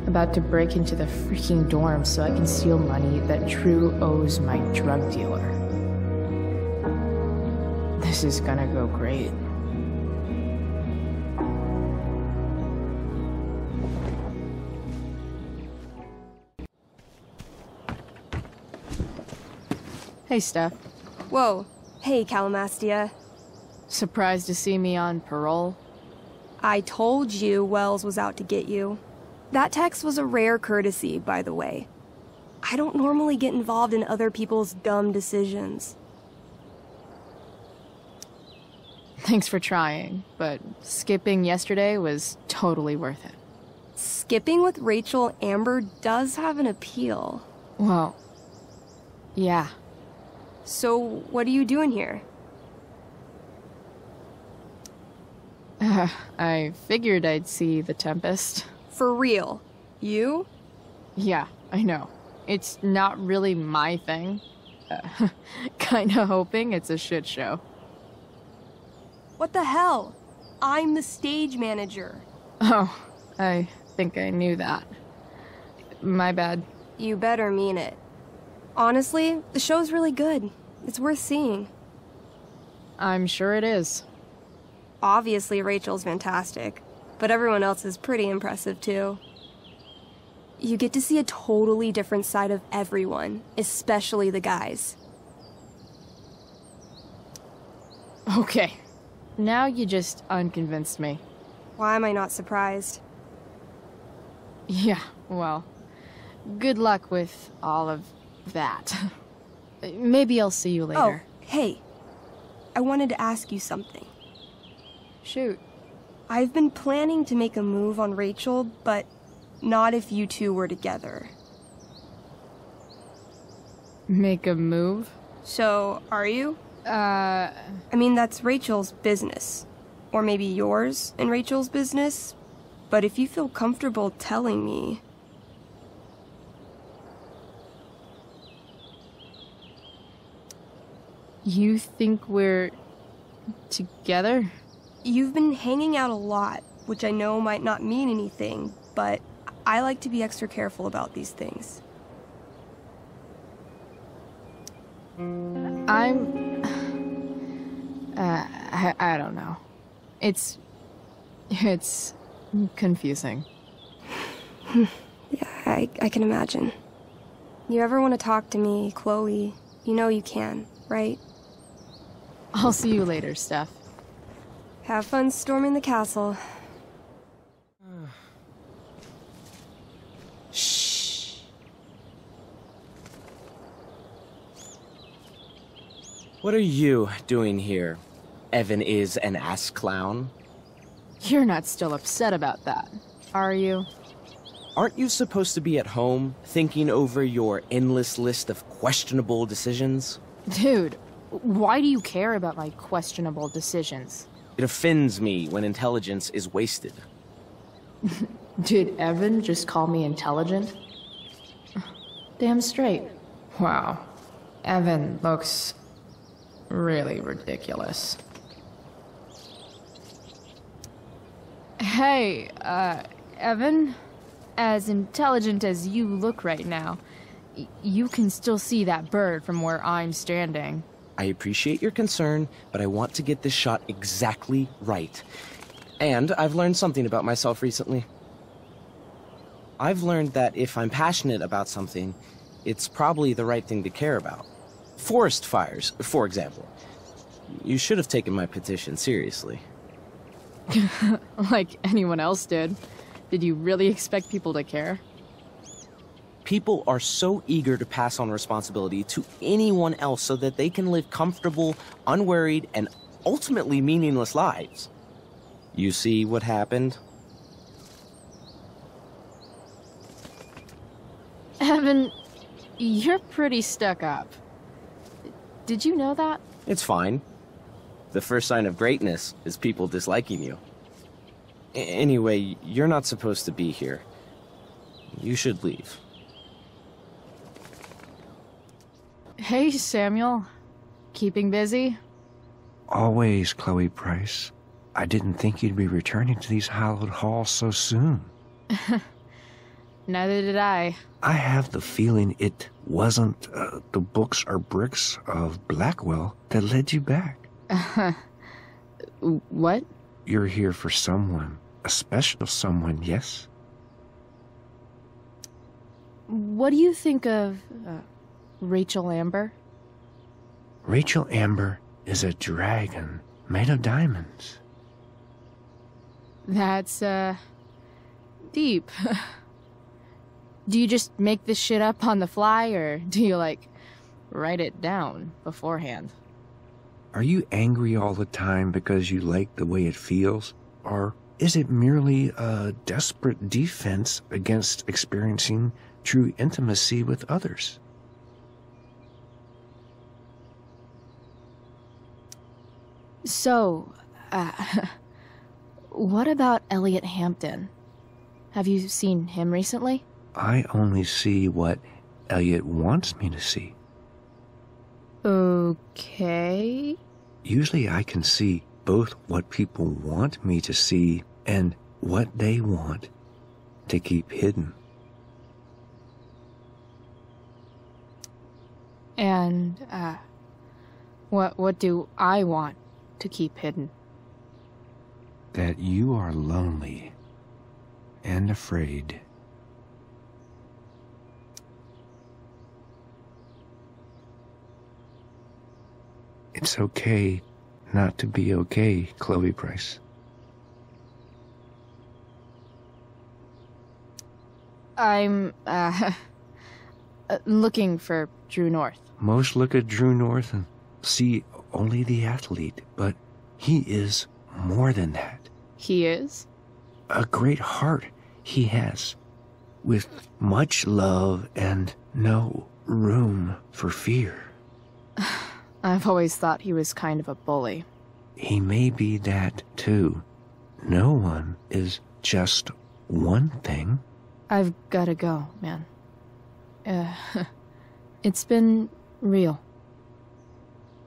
about to break into the freaking dorm so I can steal money that Drew owes my drug dealer. This is gonna go great. Hey, Steph. Whoa. Hey, Calamastia. Surprised to see me on parole? I told you Wells was out to get you. That text was a rare courtesy, by the way. I don't normally get involved in other people's dumb decisions. Thanks for trying, but skipping yesterday was totally worth it. Skipping with Rachel Amber does have an appeal. Well, yeah. So, what are you doing here? I figured I'd see The Tempest. For real? You? Yeah, I know. It's not really my thing. Kinda hoping it's a shit show. What the hell? I'm the stage manager. Oh, I think I knew that. My bad. You better mean it. Honestly, the show's really good. It's worth seeing. I'm sure it is. Obviously, Rachel's fantastic, but everyone else is pretty impressive too. You get to see a totally different side of everyone, especially the guys. Okay, now you just unconvinced me. Why am I not surprised? Yeah, well, good luck with all of that. Maybe I'll see you later. Oh, hey. I wanted to ask you something. Shoot. I've been planning to make a move on Rachel, but not if you two were together. Make a move? So, are you? I mean, that's Rachel's business. Or maybe yours and Rachel's business. But if you feel comfortable telling me... You think we're... together? You've been hanging out a lot, which I know might not mean anything, but I like to be extra careful about these things. I don't know. It's confusing. Yeah, I can imagine. You ever want to talk to me, Chloe, you know you can, right? I'll see you later, Steph. Have fun storming the castle. Shh. What are you doing here? Evan is an ass clown? You're not still upset about that, are you? Aren't you supposed to be at home, thinking over your endless list of questionable decisions? Dude, why do you care about my questionable decisions? It offends me when intelligence is wasted. Did Evan just call me intelligent? Damn straight. Wow. Evan looks really ridiculous. Hey, Evan? As intelligent as you look right now, you can still see that bird from where I'm standing. I appreciate your concern, but I want to get this shot exactly right. And I've learned something about myself recently. I've learned that if I'm passionate about something, it's probably the right thing to care about. Forest fires, for example. You should have taken my petition seriously. Like anyone else did. Did you really expect people to care? People are so eager to pass on responsibility to anyone else so that they can live comfortable, unworried, and ultimately meaningless lives. You see what happened? Evan, you're pretty stuck up. Did you know that? It's fine. The first sign of greatness is people disliking you. Anyway, you're not supposed to be here. You should leave. Hey, Samuel. Keeping busy? Always, Chloe Price. I didn't think you'd be returning to these hallowed halls so soon. Neither did I. I have the feeling it wasn't the books or bricks of Blackwell that led you back. What? You're here for someone. A special someone, yes? What do you think of Rachel Amber? Rachel Amber is a dragon made of diamonds. That's, deep. Do you just make this shit up on the fly, or do you, like, write it down beforehand? Are you angry all the time because you like the way it feels? Or is it merely a desperate defense against experiencing true intimacy with others? So, what about Elliot Hampton? Have you seen him recently? I only see what Elliot wants me to see. Okay. Usually I can see both what people want me to see and what they want to keep hidden. And, what do I want to keep hidden? that you are lonely and afraid. It's okay not to be okay, Chloe Price. I'm, looking for Drew North. Most look at Drew North and see only the athlete, but he is more than that. He is? A great heart he has, with much love and no room for fear. I've always thought he was kind of a bully. He may be that too. No one is just one thing. I've gotta go, man. It's been real.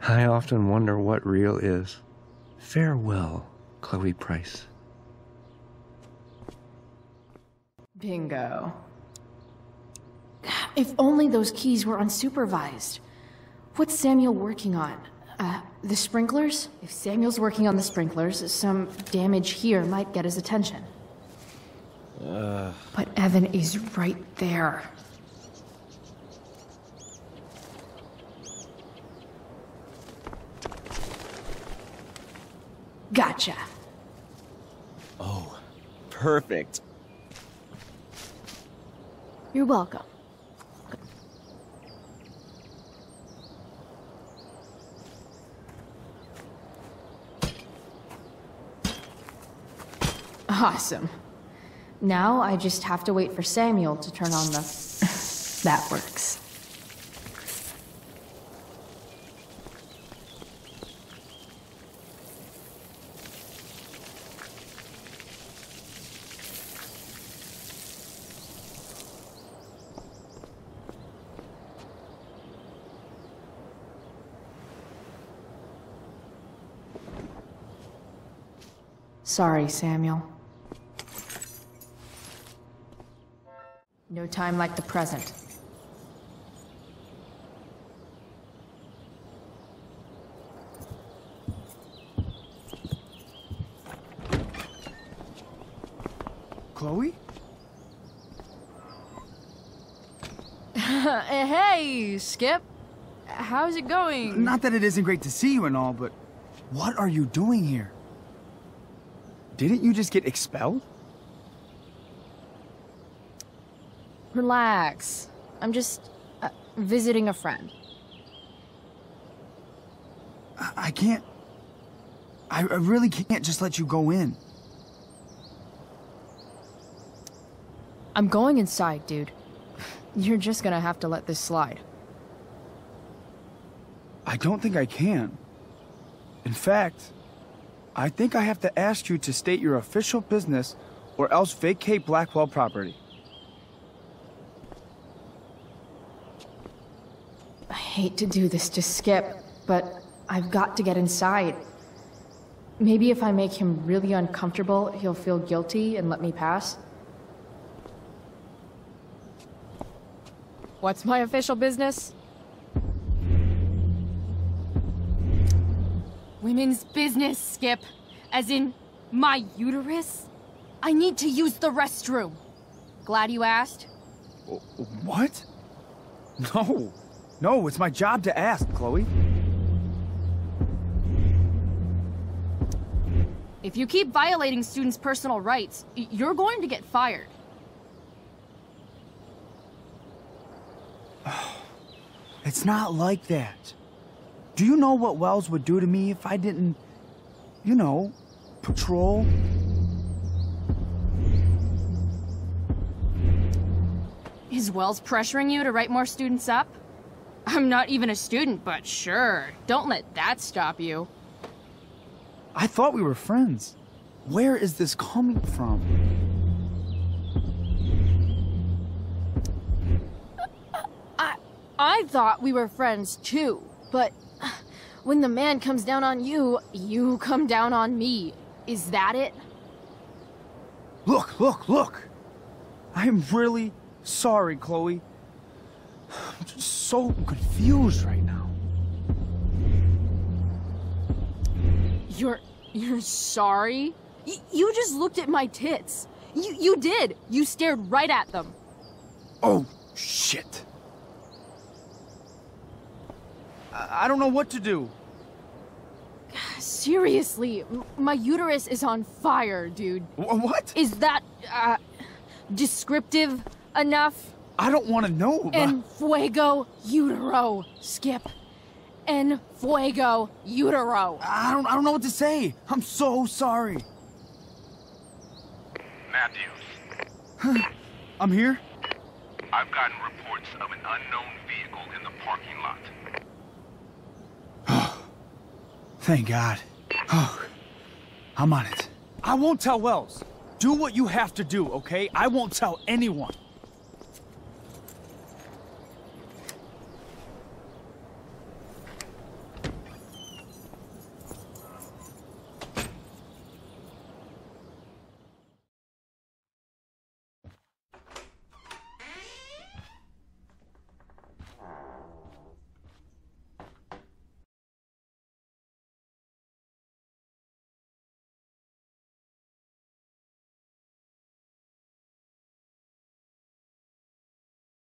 I often wonder what real is. Farewell, Chloe Price. Bingo. If only those keys were unsupervised. What's Samuel working on? The sprinklers? If Samuel's working on the sprinklers, some damage here might get his attention. But Evan is right there. Gotcha. Oh, perfect. You're welcome. Awesome. Now I just have to wait for Samuel to turn on the... That works. Sorry, Samuel. No time like the present. Chloe? Hey, Skip. How's it going? Not that it isn't great to see you and all, but what are you doing here? Didn't you just get expelled? Relax. I'm just visiting a friend. I can't... I really can't just let you go in. I'm going inside, dude. You're just gonna have to let this slide. I don't think I can. In fact, I think I have to ask you to state your official business or else vacate Blackwell property. I hate to do this to Skip, but I've got to get inside. Maybe if I make him really uncomfortable, he'll feel guilty and let me pass. What's my official business? Women's business, Skip. As in, my uterus? I need to use the restroom. Glad you asked. What? No. No, it's my job to ask, Chloe. If you keep violating students' personal rights, you're going to get fired. It's not like that. Do you know what Wells would do to me if I didn't, you know, patrol? Is Wells pressuring you to write more students up? I'm not even a student, but sure. Don't let that stop you. I thought we were friends. Where is this coming from? I thought we were friends too, but when the man comes down on you, you come down on me. Is that it? Look, look, look! I'm really sorry, Chloe. I'm just so confused right now. You're sorry? You just looked at my tits. You did. You stared right at them. Oh, shit. I don't know what to do. Seriously, my uterus is on fire, dude. What? Is that, descriptive enough? I don't want to know. En fuego utero, Skip. En fuego utero. I don't know what to say. I'm so sorry. Matthews. I'm here? I've gotten reports of an unknown vehicle in the parking lot. Thank God. Oh, I'm on it. I won't tell Wells. Do what you have to do, okay? I won't tell anyone.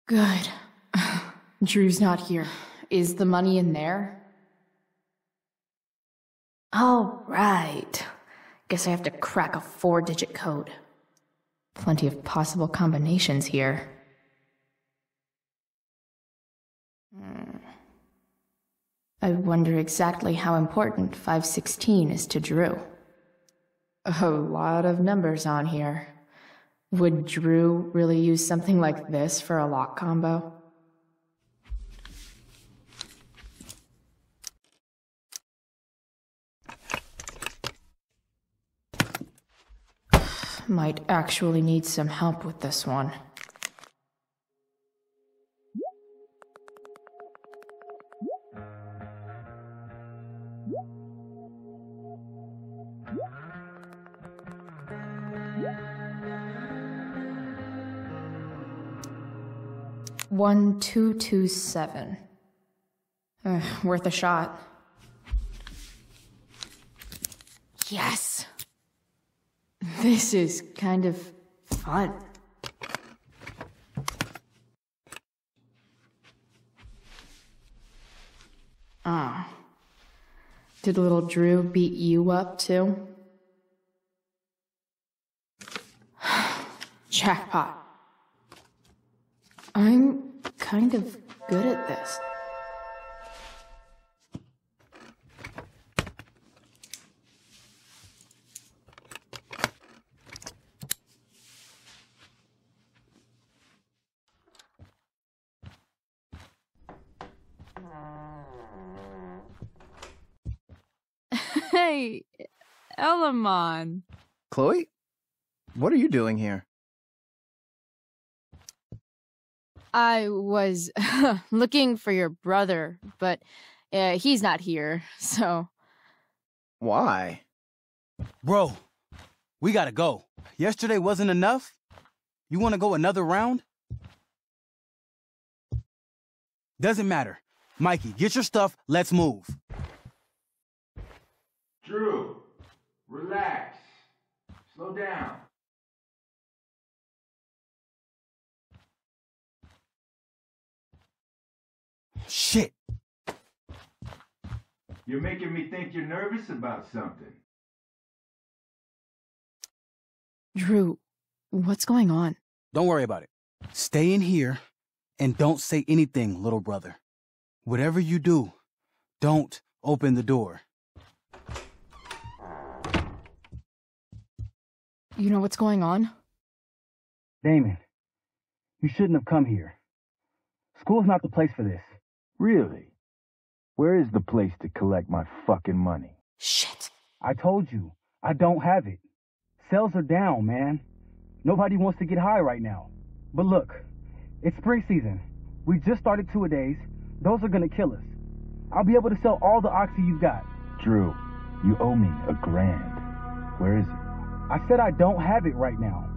Good. Drew's not here. Is the money in there? All right. Guess I have to crack a 4-digit code. Plenty of possible combinations here. I wonder exactly how important 516 is to Drew. A lot of numbers on here. Would Drew really use something like this for a lock combo? Might actually need some help with this one. One 227. Worth a shot. Yes! This is kind of fun. Did little Drew beat you up too? Jackpot. I'm kind of good at this. Hey, Elamon. Chloe? What are you doing here? I was looking for your brother, but he's not here, so... Why? Bro, we gotta go. Yesterday wasn't enough? You wanna go another round? Doesn't matter. Mikey, get your stuff, let's move. Drew, relax. Slow down. Shit. You're making me think you're nervous about something. Drew, what's going on? Don't worry about it. Stay in here and don't say anything, little brother. Whatever you do, don't open the door. You know what's going on? Damon, you shouldn't have come here. School's not the place for this. Really? Where is the place to collect my fucking money? Shit. I told you, I don't have it. Sales are down, man. Nobody wants to get high right now. But look, it's spring season. We just started 2-a-days. Those are gonna kill us. I'll be able to sell all the oxy you've got. Drew, you owe me $1,000. Where is it? I said I don't have it right now.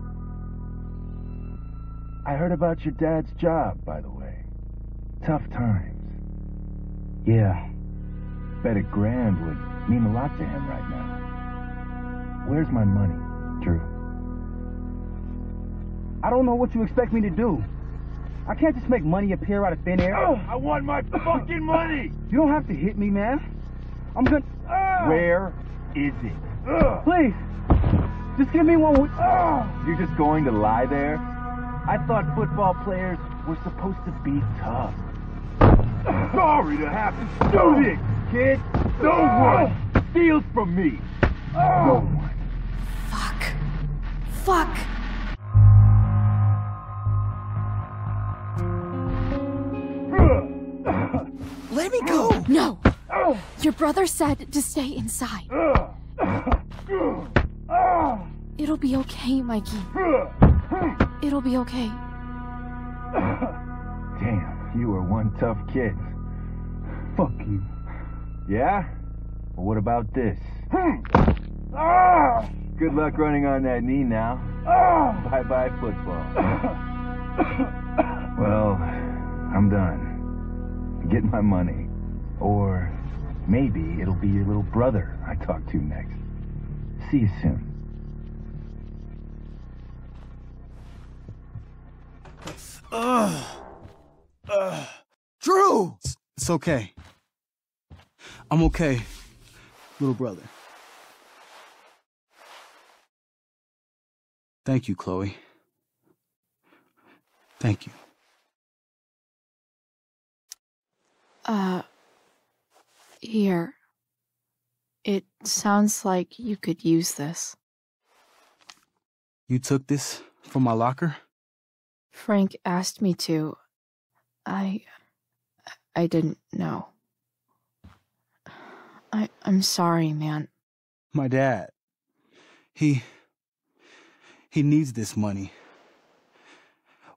I heard about your dad's job, by the way. Tough times. Yeah. Bet $1,000 would mean a lot to him right now. Where's my money, Drew? I don't know what you expect me to do. I can't just make money appear out of thin air. I want my fucking money! You don't have to hit me, man. I'm gonna... Where is it? Please, just give me one. You're just going to lie there? I thought football players were supposed to be tough. Sorry to have to do this, kid. No one steals from me. No one. Fuck. Let me go! No! Your brother said to stay inside. It'll be okay, Mikey. It'll be okay. Damn, you are one tough kid. Fuck you. Yeah? Well, what about this? Good luck running on that knee now. Bye-bye football. Well, I'm done. Get my money. Or maybe it'll be your little brother I talk to next. See you soon. Drew! It's okay. I'm okay, little brother. Thank you, Chloe. Thank you. Here. It sounds like you could use this. You took this from my locker? Frank asked me to. I didn't know. I'm sorry, man. My dad. He needs this money.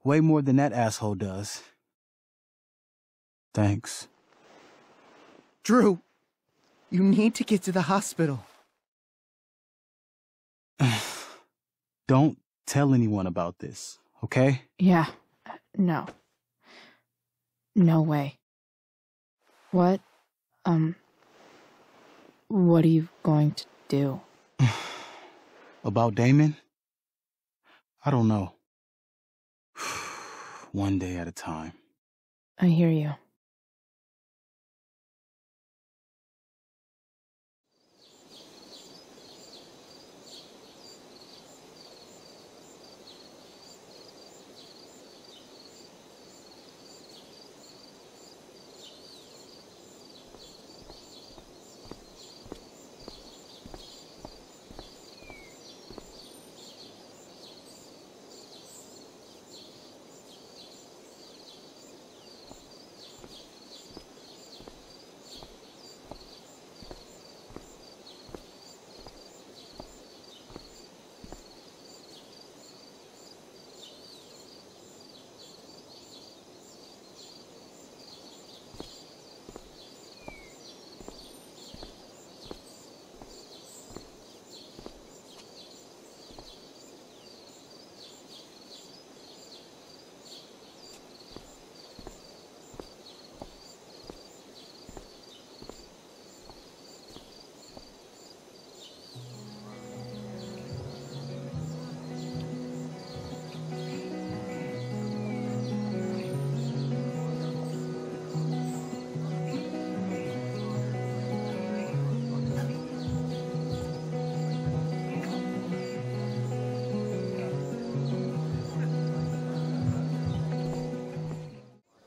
Way more than that asshole does. Thanks. Drew, you need to get to the hospital. Don't tell anyone about this, okay? Yeah. No. No way. What are you going to do? About Damon? I don't know. One day at a time. I hear you.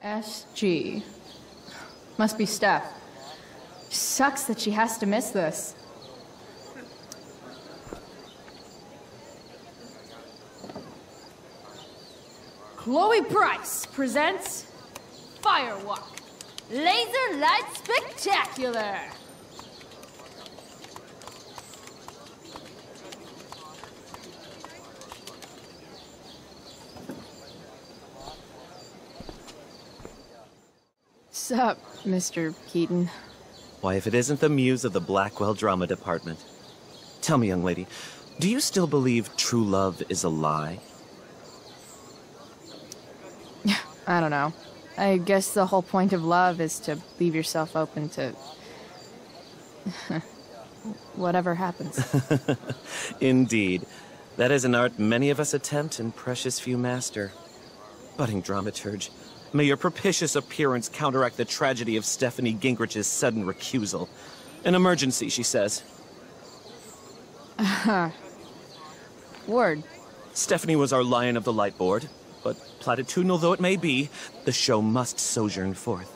SG. Must be Steph. Sucks that she has to miss this. Chloe Price presents Firewalk, Laser Light Spectacular. Sup, Mr. Keaton? Why, if it isn't the muse of the Blackwell Drama Department. Tell me, young lady, do you still believe true love is a lie? I don't know. I guess the whole point of love is to leave yourself open to... whatever happens. Indeed. That is an art many of us attempt and precious few master. Budding dramaturge, may your propitious appearance counteract the tragedy of Stephanie Gingrich's sudden recusal. An emergency, she says. Word. Stephanie was our Lion of the Light board, but platitudinal though it may be, the show must sojourn forth.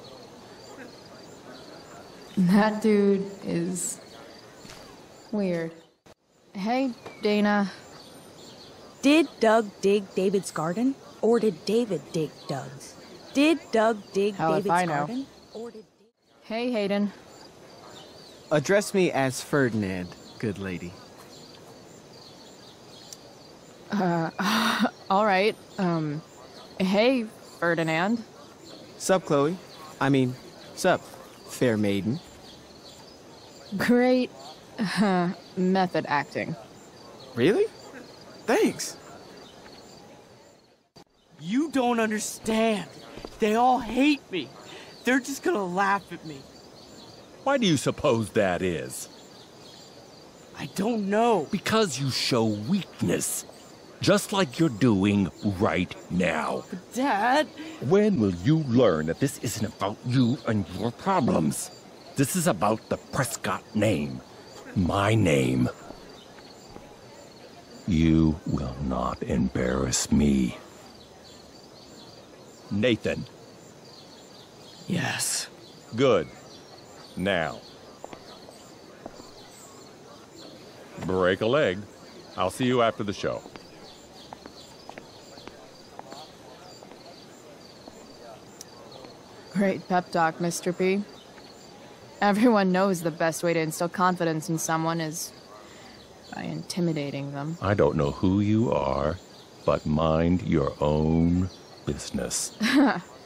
That dude is weird. Hey, Dana. Did Doug dig David's garden? Or did David dig Doug's? Did Doug dig Hell if David's I know. garden? Or did... Hey, Hayden. Address me as Ferdinand, good lady. All right. Hey, Ferdinand. Sup, Chloe? Sup, fair maiden. Great method acting. Really? Thanks. You don't understand. They all hate me. They're just gonna laugh at me. Why do you suppose that is? I don't know. Because you show weakness. Just like you're doing right now. But Dad... When will you learn that this isn't about you and your problems? This is about the Prescott name. My name. You will not embarrass me. Nathan. Yes. Good. Now. Break a leg. I'll see you after the show. Great pep talk, Mr. P. Everyone knows the best way to instill confidence in someone is by intimidating them. I don't know who you are, but mind your own business.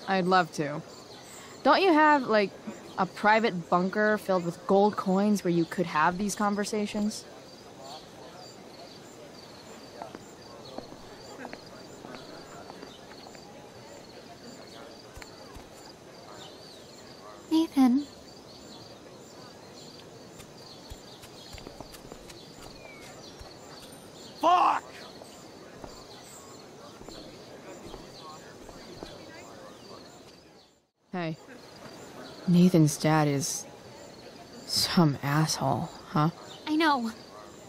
I'd love to. Don't you have, like, a private bunker filled with gold coins where you could have these conversations? Nathan. Fuck! Hey. Nathan's dad is some asshole, huh? I know.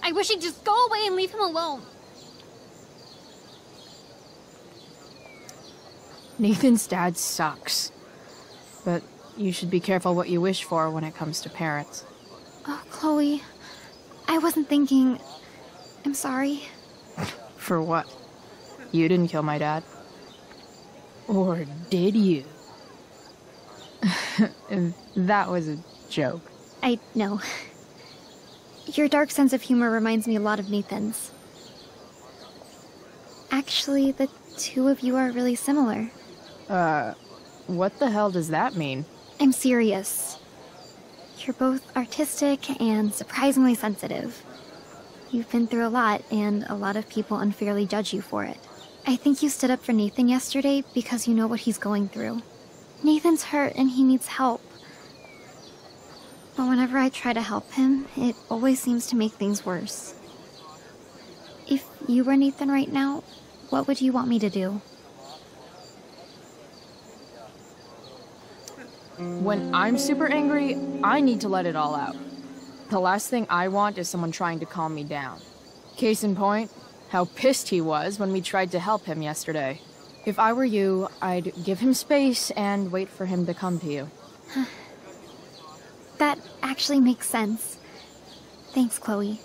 I wish he'd just go away and leave him alone. Nathan's dad sucks. But you should be careful what you wish for when it comes to parents. Oh, Chloe. I wasn't thinking... I'm sorry. For what? You didn't kill my dad. Or did you? That was a joke. I know. Your dark sense of humor reminds me a lot of Nathan's. Actually, the two of you are really similar. What the hell does that mean? I'm serious. You're both artistic and surprisingly sensitive. You've been through a lot, and a lot of people unfairly judge you for it. I think you stood up for Nathan yesterday because you know what he's going through. Nathan's hurt and he needs help. But whenever I try to help him, it always seems to make things worse. If you were Nathan right now, what would you want me to do? When I'm super angry, I need to let it all out. The last thing I want is someone trying to calm me down. Case in point, how pissed he was when we tried to help him yesterday. If I were you, I'd give him space and wait for him to come to you. That actually makes sense. Thanks, Chloe.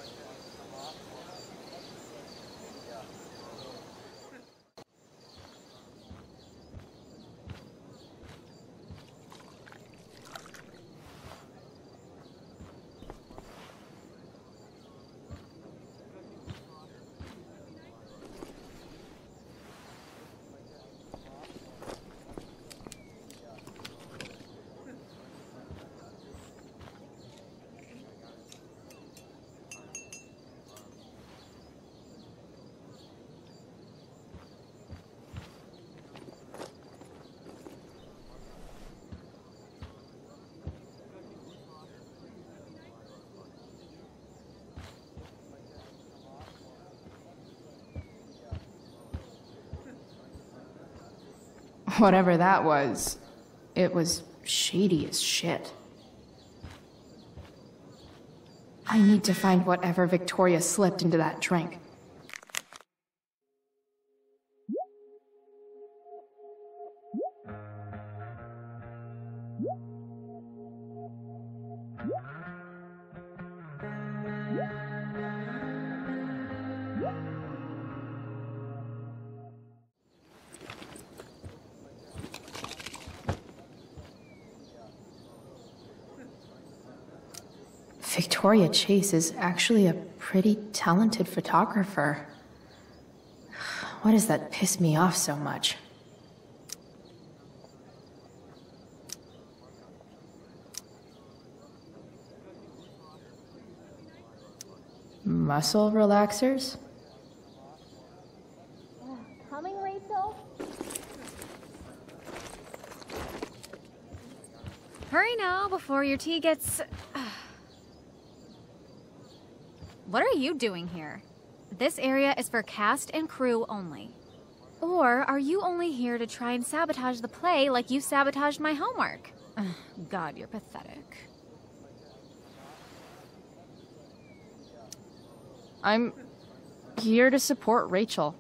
Whatever that was, it was shady as shit. I need to find whatever Victoria slipped into that drink. Victoria Chase is actually a pretty talented photographer. Why does that piss me off so much? Muscle relaxers? Coming, Rachel? Hurry now before your tea gets... What are you doing here? This area is for cast and crew only. Or are you only here to try and sabotage the play like you sabotaged my homework? God, you're pathetic. I'm here to support Rachel.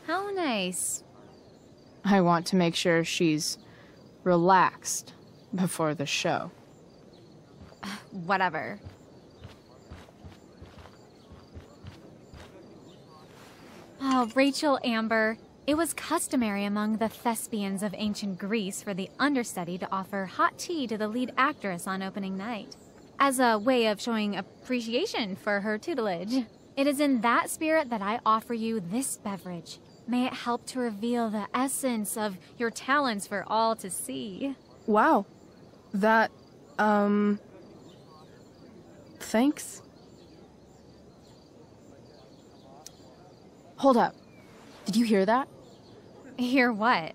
How nice. I want to make sure she's relaxed before the show. Whatever. Oh, Rachel Amber. It was customary among the thespians of ancient Greece for the understudy to offer hot tea to the lead actress on opening night, as a way of showing appreciation for her tutelage. It is in that spirit that I offer you this beverage. May it help to reveal the essence of your talents for all to see. Wow. That, thanks. Hold up. Did you hear that? Hear what?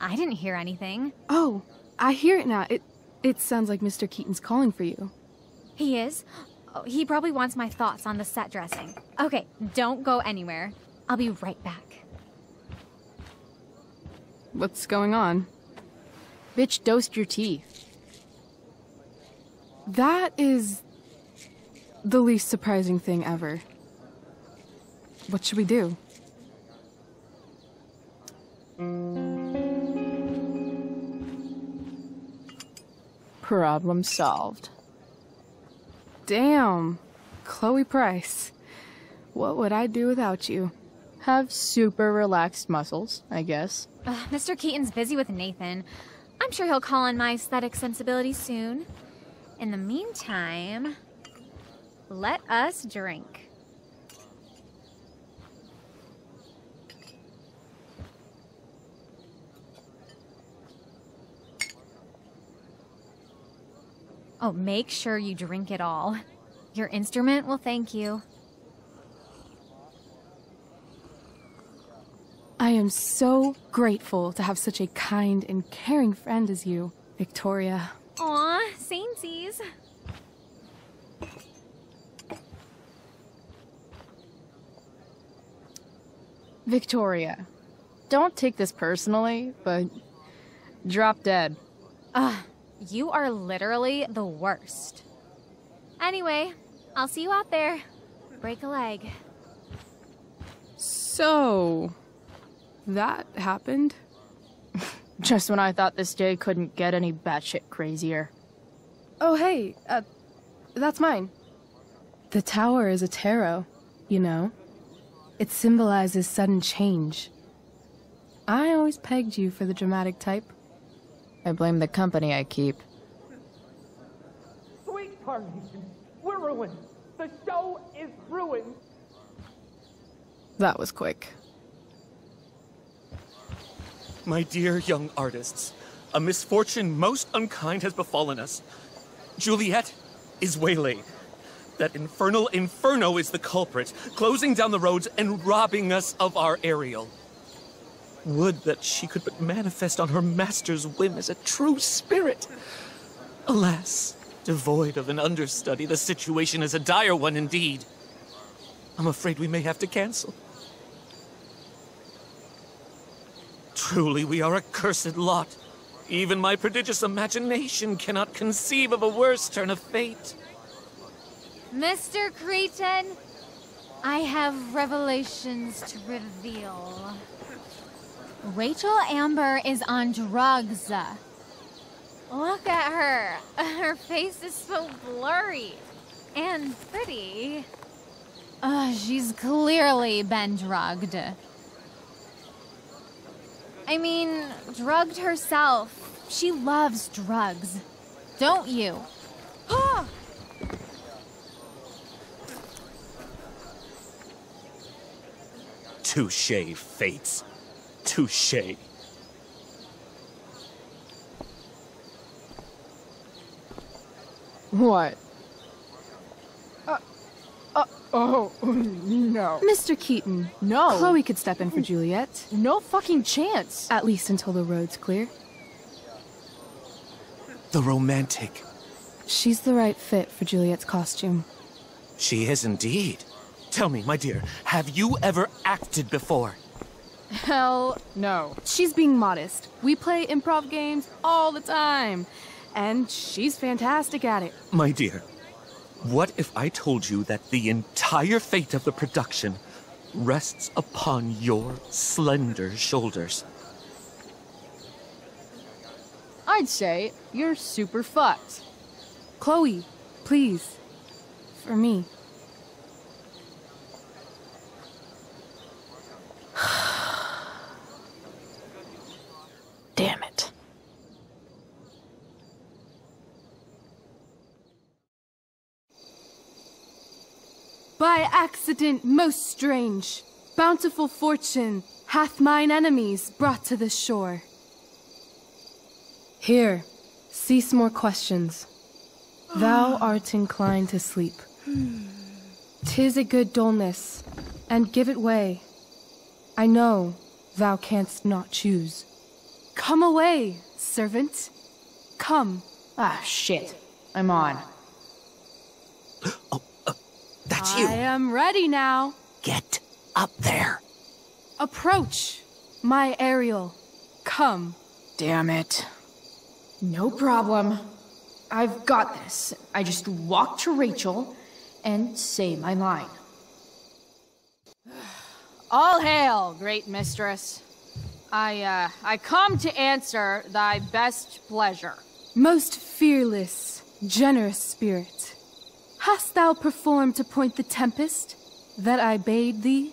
I didn't hear anything. Oh, I hear it now. It sounds like Mr. Keaton's calling for you. He is? Oh, he probably wants my thoughts on the set dressing. Okay, don't go anywhere. I'll be right back. What's going on? Bitch dosed your tea. That is the least surprising thing ever. What should we do? Problem solved. Damn. Chloe Price. What would I do without you? Have super relaxed muscles, I guess. Mr. Keaton's busy with Nathan. I'm sure he'll call on my aesthetic sensibility soon. In the meantime, let us drink. Oh, make sure you drink it all. Your instrument will thank you. I am so grateful to have such a kind and caring friend as you, Victoria. Aw, samesies. Victoria, don't take this personally, but drop dead. You are literally the worst. Anyway, I'll see you out there. Break a leg. So, that happened? Just when I thought this day couldn't get any batshit crazier. Oh, hey, that's mine. The tower is a tarot, you know? It symbolizes sudden change. I always pegged you for the dramatic type. I blame the company I keep. Sweet Carnation, we're ruined. The show is ruined. That was quick. My dear young artists, a misfortune most unkind has befallen us. Juliet is waylaid. That infernal Inferno is the culprit, closing down the roads and robbing us of our Ariel. Would that she could but manifest on her master's whim as a true spirit. Alas, devoid of an understudy, the situation is a dire one indeed. I'm afraid we may have to cancel. Truly, we are a cursed lot. Even my prodigious imagination cannot conceive of a worse turn of fate. Mr. Cretan, I have revelations to reveal. Rachel Amber is on drugs. Look at her. Her face is so blurry and pretty. She's clearly been drugged. I mean, drugged herself. She loves drugs. Don't you? Touché, Fates. Touché. What? Oh, no. Mr. Keaton. No. Chloe could step in for Juliet. No fucking chance. At least until the road's clear. The romantic. She's the right fit for Juliet's costume. She is indeed. Tell me, my dear, have you ever acted before? Hell no. She's being modest. We play improv games all the time. And she's fantastic at it. My dear, what if I told you that the entire fate of the production rests upon your slender shoulders? I'd say you're super fucked. Chloe, please. For me. Damn it. By accident most strange, bountiful fortune hath mine enemies brought to this shore. Here, cease more questions. Thou art inclined to sleep. 'Tis a good dullness, and give it way. I know thou canst not choose. Come away, servant. Come. Ah, shit. I'm on. That's you. I am ready now. Get up there. Approach, my Ariel. Come. Damn it. No problem. I've got this. I just walk to Rachel and say my line. All hail, great mistress. I come to answer thy best pleasure. Most fearless, generous spirit, hast thou performed to point the tempest that I bade thee?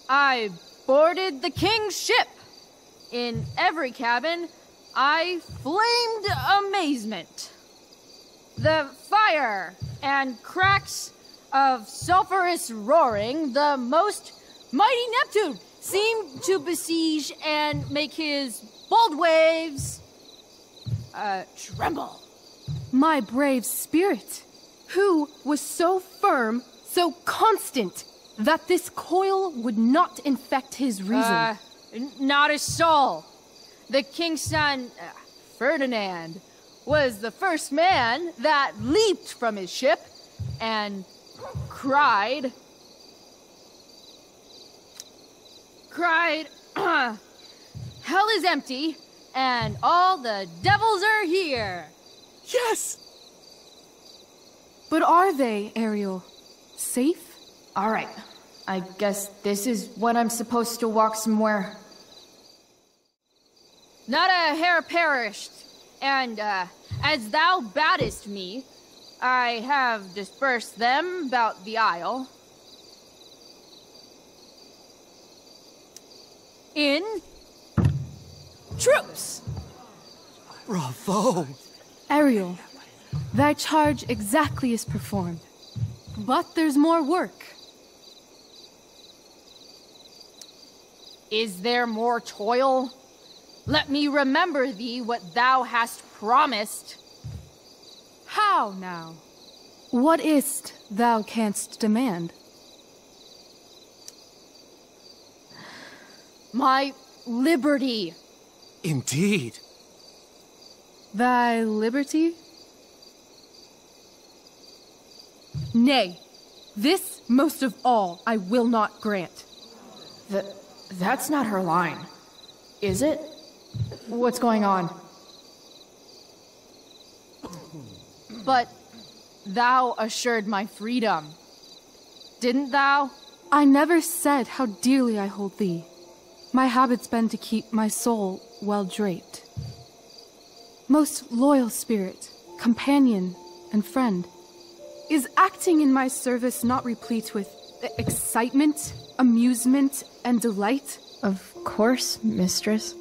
I boarded the king's ship. In every cabin, I flamed amazement. The fire and cracks of sulphurous roaring, the most mighty Neptune seemed to besiege and make his bold waves tremble. My brave spirit, who was so firm, so constant, that this coil would not infect his reason. Not a soul. The king's son, Ferdinand, was the first man that leaped from his ship and cried, hell is empty and all the devils are here. Yes! But are they, Ariel? Safe? Alright. I guess this is when I'm supposed to walk somewhere. Not a hair perished, and as thou badest me, I have dispersed them about the isle. In troops! Bravo! Ariel, thy charge exactly is performed. But there's more work. Is there more toil? Let me remember thee what thou hast promised. How now? What is't thou canst demand? My liberty. Indeed. Thy liberty? Nay, this most of all, I will not grant. That's not her line, is it? What's going on? But thou assured my freedom, didn't thou? I never said how dearly I hold thee. My habit's been to keep my soul well draped. Most loyal spirit, companion, and friend, is acting in my service not replete with excitement, amusement, and delight? Of course, mistress.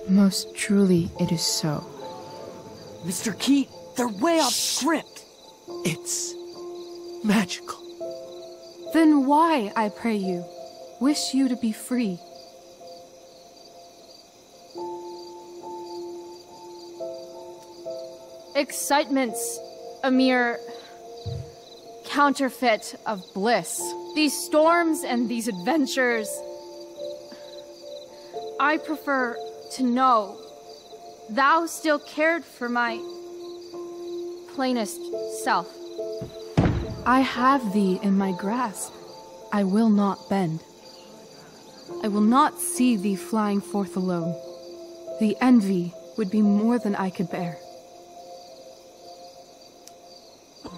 Most truly it is so. Mr. Keat, they're way off script. It's magical. Then why, I pray you, wish you to be free? Excitement's a mere counterfeit of bliss. These storms and these adventures, I prefer to know thou still cared for my plainest self. I have thee in my grasp. I will not bend. I will not see thee flying forth alone. The envy would be more than I could bear.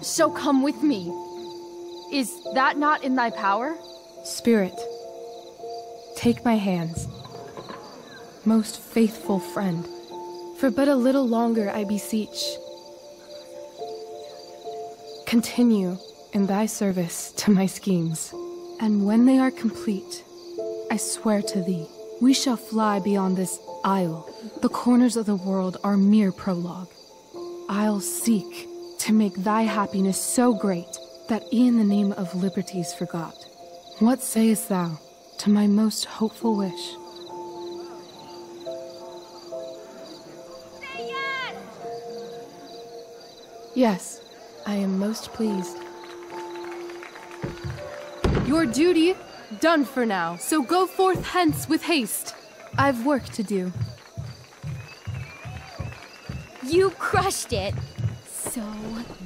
So come with me. Is that not in thy power? Spirit, take my hands. Most faithful friend, for but a little longer I beseech. Continue in thy service to my schemes, and when they are complete, I swear to thee, we shall fly beyond this isle. The corners of the world are mere prologue. I'll seek to make thy happiness so great that e'en the name of liberty's forgot. What sayest thou to my most hopeful wish? Say yes! Yes, I am most pleased. Your duty done for now, so go forth hence with haste. I've work to do. You crushed it. So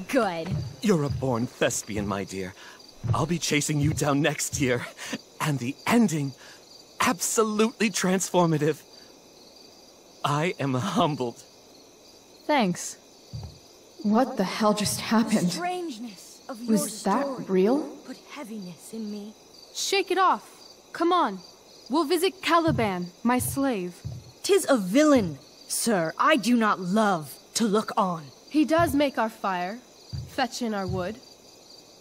good. You're a born thespian, my dear. I'll be chasing you down next year. And the ending, absolutely transformative. I am humbled. Thanks. What the hell just happened? Strangeness of your Was that story real? Put heaviness in me. Shake it off. Come on. We'll visit Caliban, my slave. 'Tis a villain, sir, I do not love to look on. He does make our fire, fetch in our wood.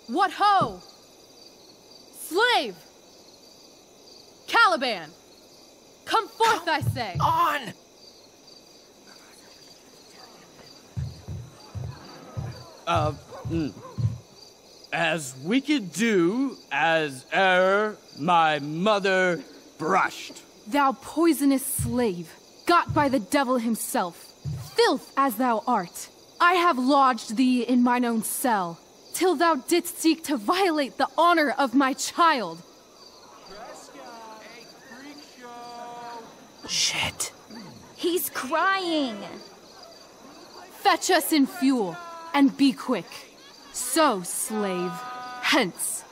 What ho! Slave! Caliban! Come forth, I say! On! As we could do as e'er my mother brushed. Thou poisonous slave, got by the devil himself, filth as thou art, I have lodged thee in mine own cell, till thou didst seek to violate the honor of my child. Shit. He's crying. Fetch us in fuel, and be quick. So, slave, hence.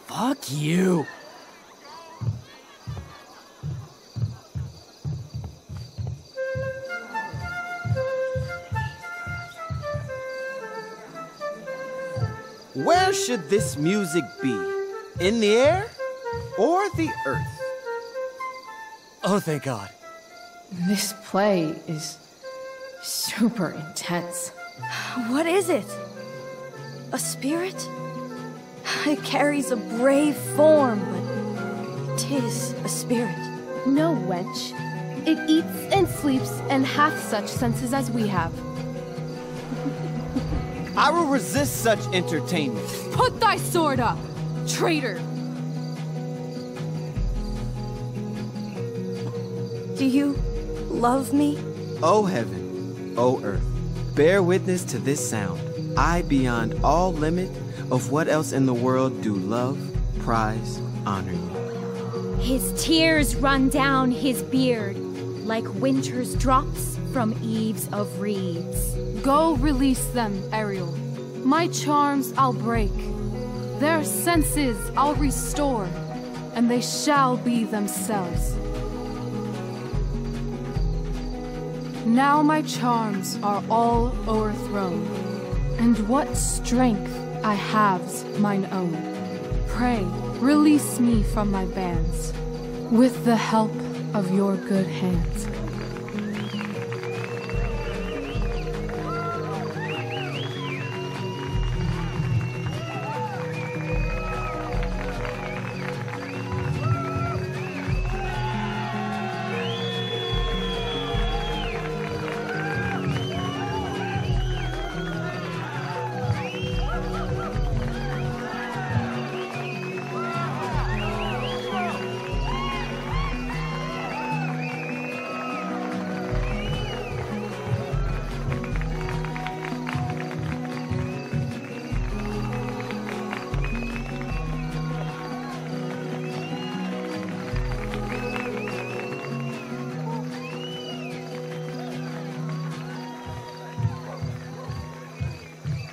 Fuck you. Where should this music be? In the air or the earth? Oh, thank God. This play is super intense. What is it? A spirit? It carries a brave form, but 'tis a spirit. No, wench. It eats and sleeps and hath such senses as we have. I will resist such entertainment. Put thy sword up, traitor! Do you love me? O heaven, O earth, bear witness to this sound. I, beyond all limit of what else in the world, do love, prize, honor you. His tears run down his beard. like winter's drops from eaves of reeds. Go release them, Ariel. My charms I'll break. Their senses I'll restore, and they shall be themselves. Now my charms are all o'erthrown, and what strength I have's mine own. Pray, release me from my bands, with the help of your good hands.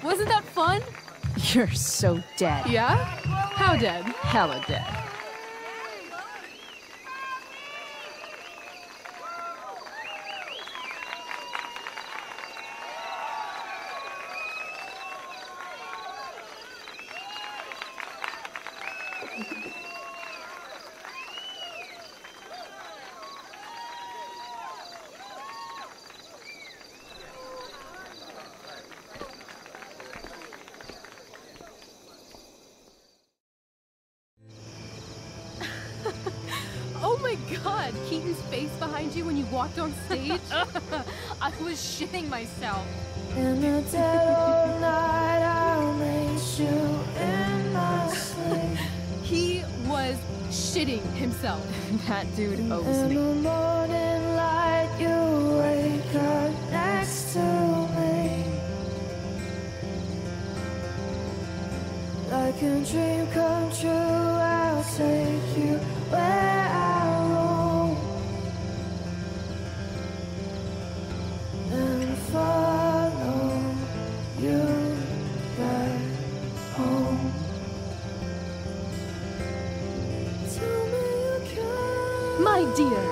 Wasn't that fun? You're so dead. Yeah? How dead? Hella dead. Oh my god, Keaton's face behind you when you walked on stage? I was shitting myself. In the dead of night, I'll meet you in my sleep. He was shitting himself. That dude owes In me. the morning light, you wake up next to me. Like a dream come true, I'll take you where I roam and follow you back home. Tell me you can. My dear,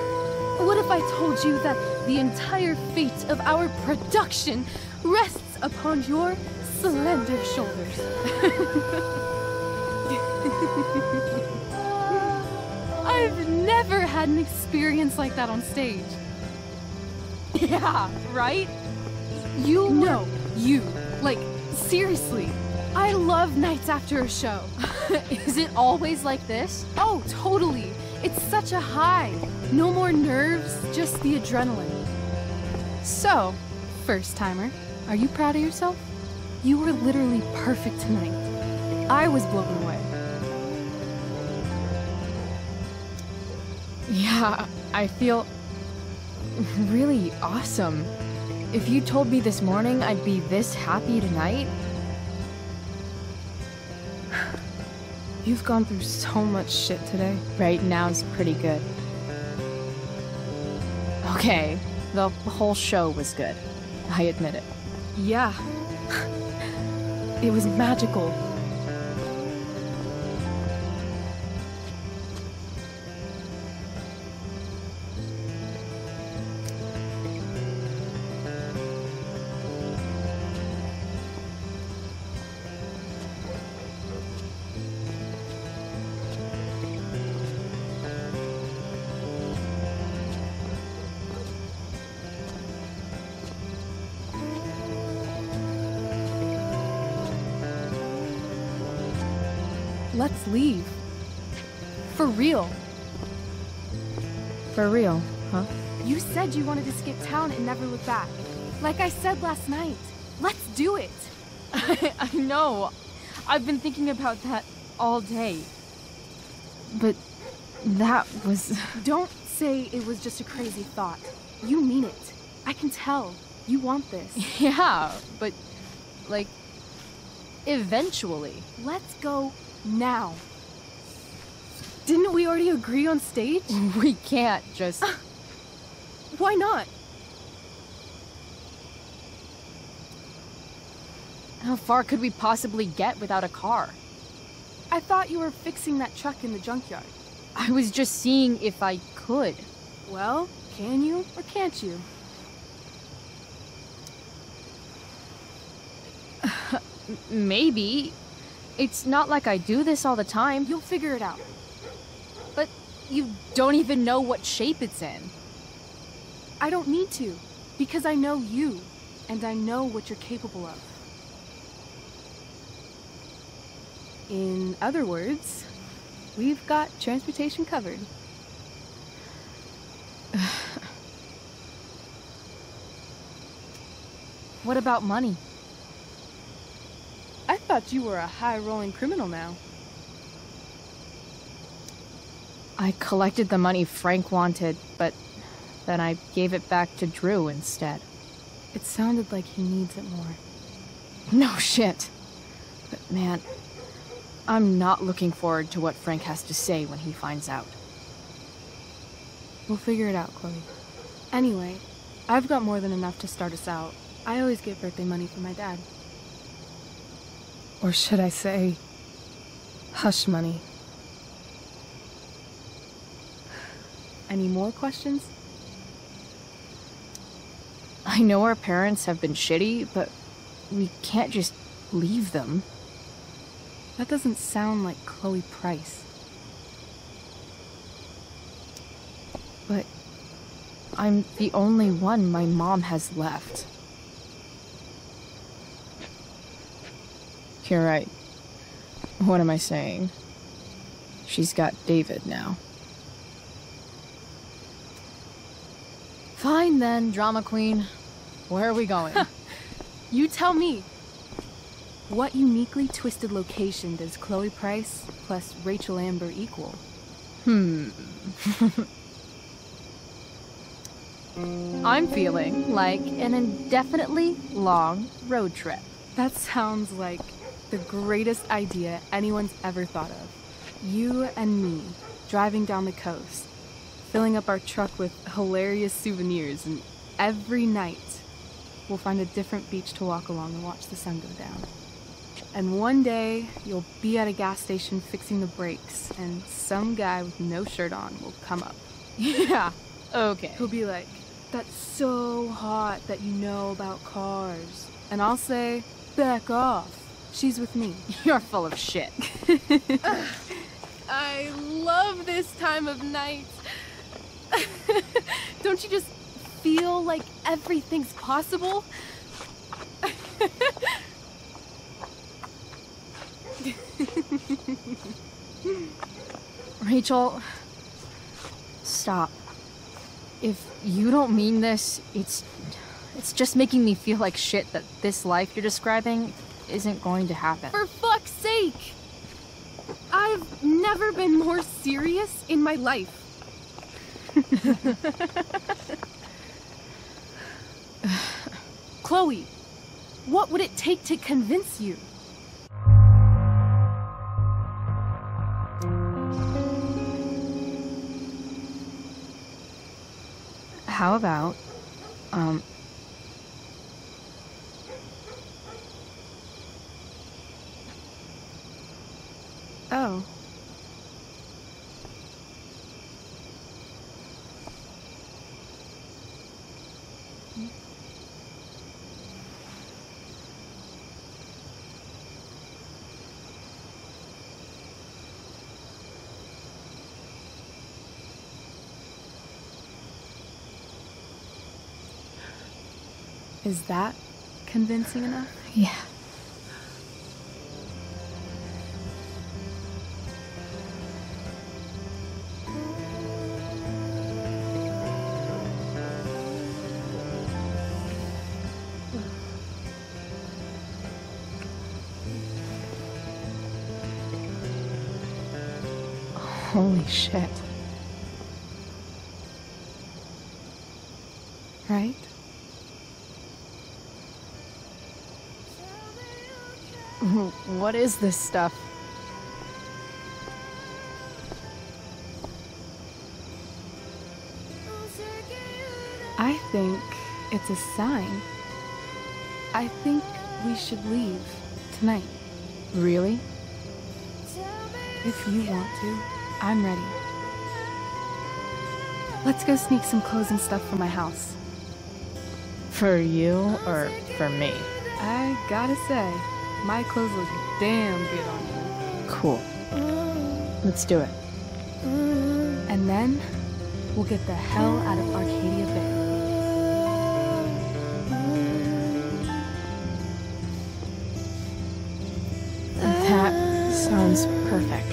what if I told you that the entire fate of our production rests upon your slender shoulders? I've never had an experience like that on stage. Yeah, right? You No, you. Like, seriously. I love nights after a show. Is it always like this? Oh, totally. It's such a high. No more nerves, just the adrenaline. So, first timer, are you proud of yourself? You were literally perfect tonight. I was blown away. Yeah, I feel really awesome. If you told me this morning I'd be this happy tonight. You've gone through so much shit today. Right now's pretty good. Okay, the whole show was good. I admit it. Yeah. It was magical. Let's leave. For real. For real, huh? You said you wanted to skip town and never look back. Like I said last night. Let's do it. I know. I've been thinking about that all day. But that was... Don't say it was just a crazy thought. You mean it. I can tell. You want this. Yeah, but... like... eventually. Let's go now. Didn't we already agree on stage? We can't just... Why not? How far could we possibly get without a car? I thought you were fixing that truck in the junkyard. I was just seeing if I could. Well, can you or can't you? Maybe. It's not like I do this all the time. You'll figure it out. But you don't even know what shape it's in. I don't need to, because I know you, and I know what you're capable of. In other words, we've got transportation covered. What about money? I thought you were a high-rolling criminal now. I collected the money Frank wanted, but then I gave it back to Drew instead. It sounded like he needs it more. No shit. But man, I'm not looking forward to what Frank has to say when he finds out. We'll figure it out, Chloe. Anyway, I've got more than enough to start us out. I always get birthday money from my dad. Or should I say, hush money. Any more questions? I know our parents have been shitty, but we can't just leave them. That doesn't sound like Chloe Price. But I'm the only one my mom has left. You're right. What am I saying? She's got David now. Fine then, drama queen. Where are we going? You tell me. What uniquely twisted location does Chloe Price plus Rachel Amber equal? I'm feeling like an indefinitely long road trip. That sounds like the greatest idea anyone's ever thought of. You and me, driving down the coast, filling up our truck with hilarious souvenirs, and every night we'll find a different beach to walk along and watch the sun go down. And one day, you'll be at a gas station fixing the brakes, and some guy with no shirt on will come up. Yeah, okay. He'll be like, "That's so hot that you know about cars." And I'll say, "Back off. She's with me." You're full of shit. I love this time of night. Don't you just feel like everything's possible? Rachel, stop. If you don't mean this, it's just making me feel like shit that this life you're describing isn't going to happen. For fuck's sake! I've never been more serious in my life. Chloe, what would it take to convince you? How about, Oh. Is that convincing enough? Yeah. Holy shit. Right? What is this stuff? I think it's a sign. I think we should leave tonight. Really? If you want to, I'm ready. Let's go sneak some clothes and stuff from my house. For you or for me? I gotta say, my clothes look damn good on you. Cool. Let's do it. And then, we'll get the hell out of Arcadia Bay. That sounds perfect.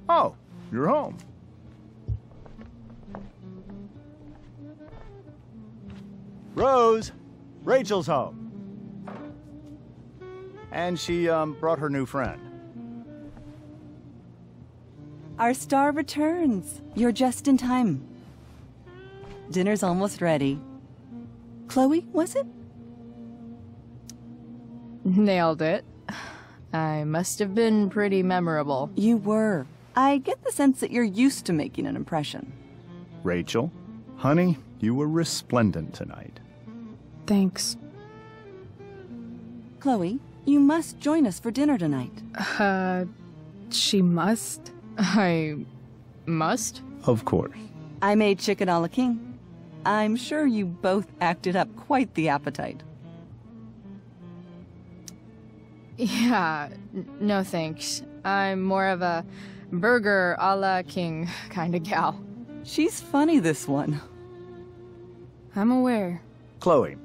Oh, you're home. Rose, Rachel's home. And she, brought her new friend. Our star returns. You're just in time. Dinner's almost ready. Chloe, was it? Nailed it. I must have been pretty memorable. You were. I get the sense that you're used to making an impression. Rachel, honey, you were resplendent tonight. Thanks. Chloe, you must join us for dinner tonight. She must? I must? Of course. I made chicken a la king. I'm sure you both acted up quite the appetite. Yeah, no thanks. I'm more of a burger a la king kind of gal. She's funny, this one. I'm aware. Chloe,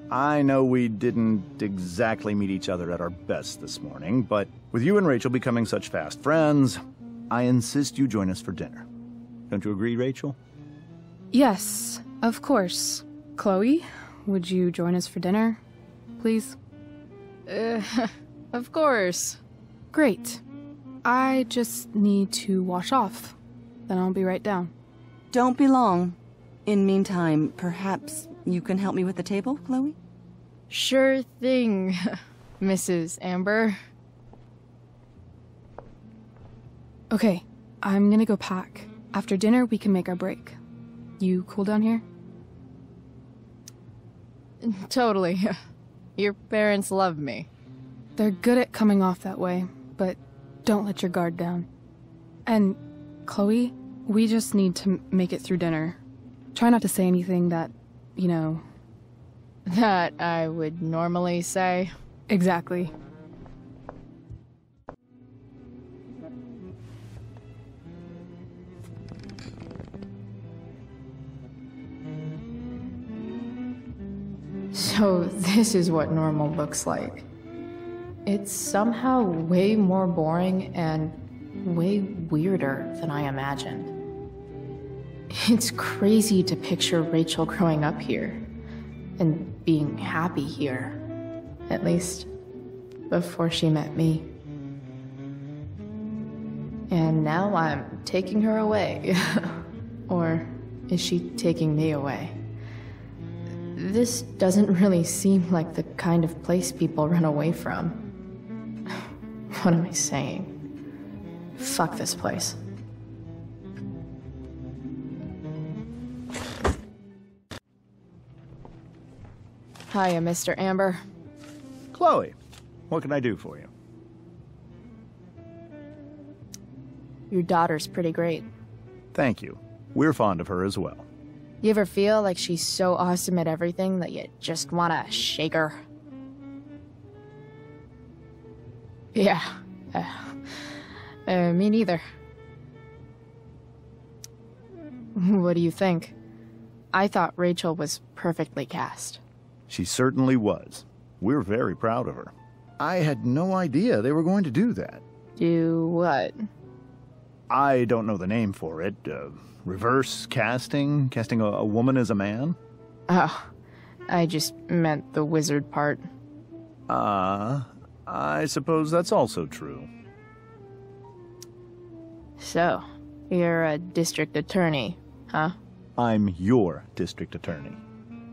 I know we didn't exactly meet each other at our best this morning, but with you and Rachel becoming such fast friends, I insist you join us for dinner. Don't you agree, Rachel? Yes, of course. Chloe, would you join us for dinner, please? Of course. Great. I just need to wash off. Then I'll be right down. Don't be long. In meantime, perhaps you can help me with the table, Chloe? Sure thing, Mrs. Amber. Okay, I'm gonna go pack. After dinner, we can make our break. You cool down here? Totally. Your parents love me. They're good at coming off that way, but don't let your guard down. And, Chloe, we just need to make it through dinner. Try not to say anything that, you know... That I would normally say. Exactly. So this is what normal looks like. It's somehow way more boring and way weirder than I imagined. It's crazy to picture Rachel growing up here and being happy here, at least before she met me. And now I'm taking her away. Or is she taking me away? This doesn't really seem like the kind of place people run away from. What am I saying? Fuck this place. Hiya, Mr. Amber. Chloe, what can I do for you? Your daughter's pretty great. Thank you. We're fond of her as well. You ever feel like she's so awesome at everything that you just wanna shake her? Yeah. Me neither. What do you think? I thought Rachel was perfectly cast. She certainly was. We're very proud of her. I had no idea they were going to do that. Do what? I don't know the name for it. Reverse casting? Casting a woman as a man? Oh, I just meant the wizard part. I suppose that's also true. So, you're a district attorney, huh? I'm your district attorney.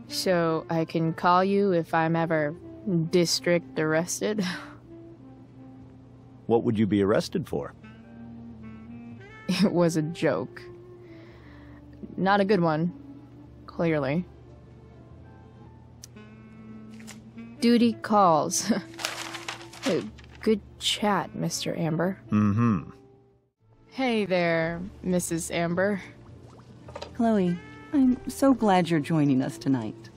So I can call you if I'm ever district arrested? What would you be arrested for? It was a joke. Not a good one, clearly. Duty calls. Good chat, Mr. Amber. Mm-hmm. Hey there, Mrs. Amber. Chloe, I'm so glad you're joining us tonight.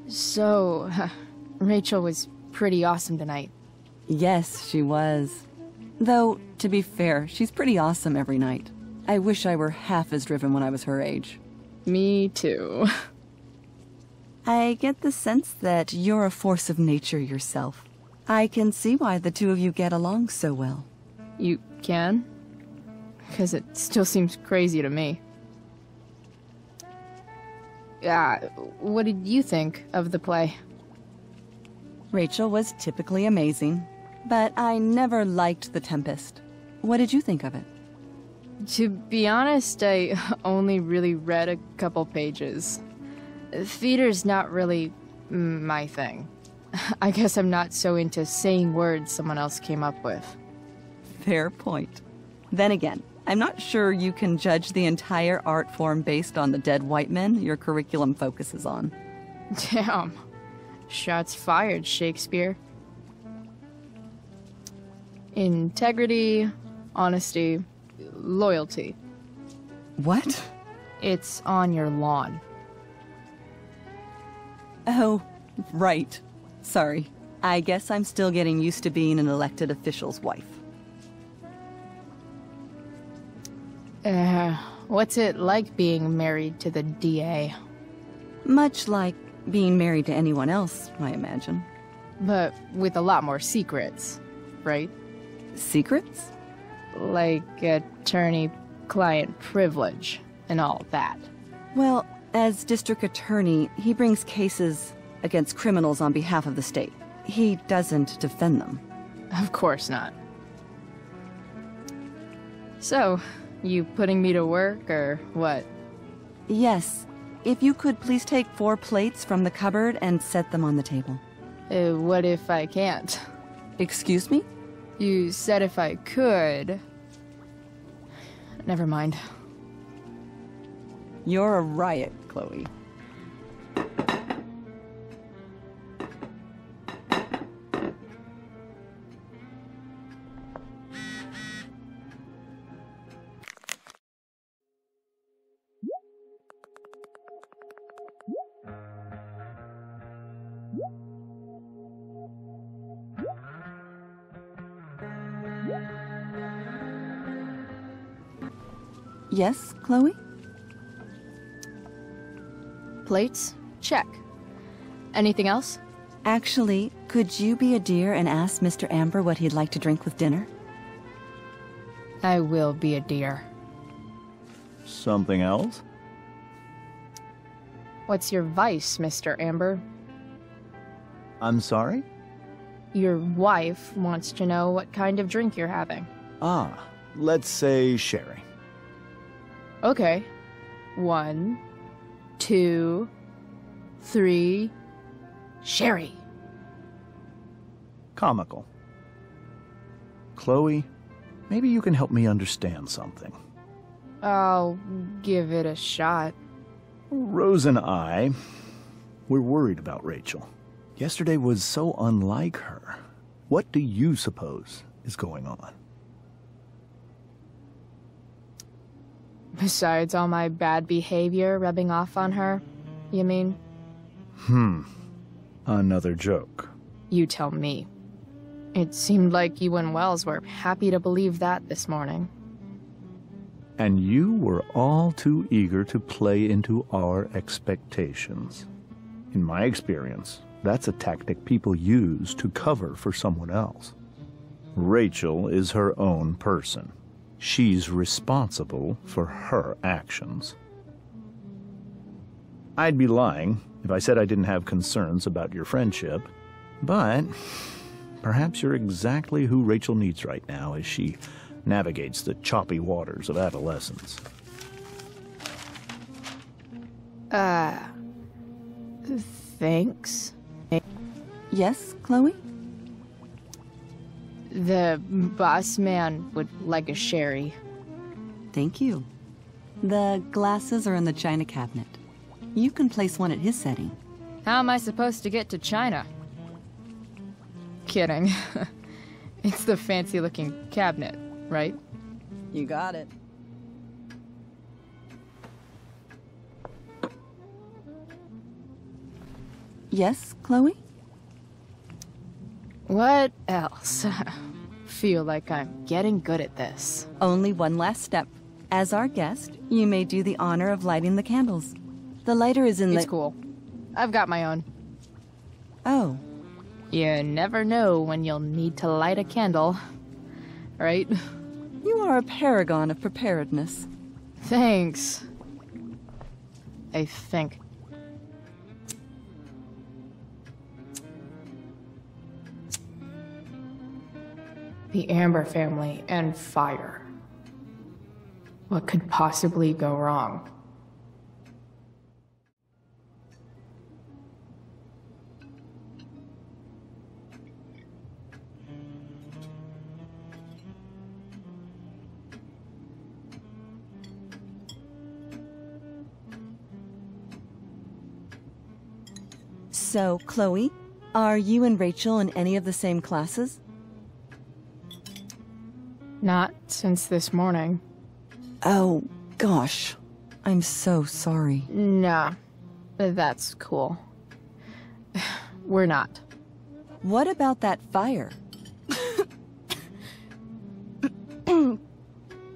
So, Rachel was pretty awesome tonight. Yes, she was. Though, to be fair, she's pretty awesome every night. I wish I were half as driven when I was her age. Me too. I get the sense that you're a force of nature yourself. I can see why the two of you get along so well. You can? Because it still seems crazy to me. What did you think of the play? Rachel was typically amazing, but I never liked The Tempest. What did you think of it? To be honest, I only really read a couple pages. Theater's not really my thing. I guess I'm not so into saying words someone else came up with. Fair point. Then again, I'm not sure you can judge the entire art form based on the dead white men your curriculum focuses on. Damn. Shots fired, Shakespeare. Integrity, honesty, loyalty. What? It's on your lawn. Oh, right. Sorry. I guess I'm still getting used to being an elected official's wife. What's it like being married to the DA? Much like being married to anyone else, I imagine. But with a lot more secrets, right? Secrets? Like attorney-client privilege and all that. Well, as district attorney, he brings cases against criminals on behalf of the state. He doesn't defend them. Of course not. So, you putting me to work, or what? Yes. If you could please take 4 plates from the cupboard and set them on the table. What if I can't? Excuse me? You said if I could. Never mind. You're a riot, Chloe. Yes, Chloe? Plates? Check. Anything else? Actually, could you be a dear and ask Mr. Amber what he'd like to drink with dinner? I will be a dear. Something else? What's your vice, Mr. Amber? I'm sorry? Your wife wants to know what kind of drink you're having. Let's say sherry. Okay. 1, 2, 3... Sherry. Comical. Chloe, maybe you can help me understand something. I'll give it a shot. Rose and I, we're worried about Rachel. Yesterday was so unlike her. What do you suppose is going on? Besides all my bad behavior rubbing off on her, you mean? Another joke. You tell me. It seemed like you and Wells were happy to believe that this morning. And you were all too eager to play into our expectations. In my experience, that's a tactic people use to cover for someone else. Rachel is her own person. She's responsible for her actions. I'd be lying if I said I didn't have concerns about your friendship, but perhaps you're exactly who Rachel needs right now as she navigates the choppy waters of adolescence. Thanks. Yes, Chloe? The boss man would like a sherry. Thank you. The glasses are in the china cabinet. You can place one at his setting. How am I supposed to get to China? Kidding. It's the fancy-looking cabinet, right? You got it. Yes, Chloe? What else? Feel like I'm getting good at this. Only one last step. As our guest, you may do the honor of lighting the candles. The lighter is in the... It's cool. I've got my own. Oh. You never know when you'll need to light a candle, right? You are a paragon of preparedness. Thanks. I think. The Amber family and fire. What could possibly go wrong? So, Chloe, are you and Rachel in any of the same classes? Not since this morning. Oh, gosh. I'm so sorry. Nah, that's cool. We're not. What about that fire?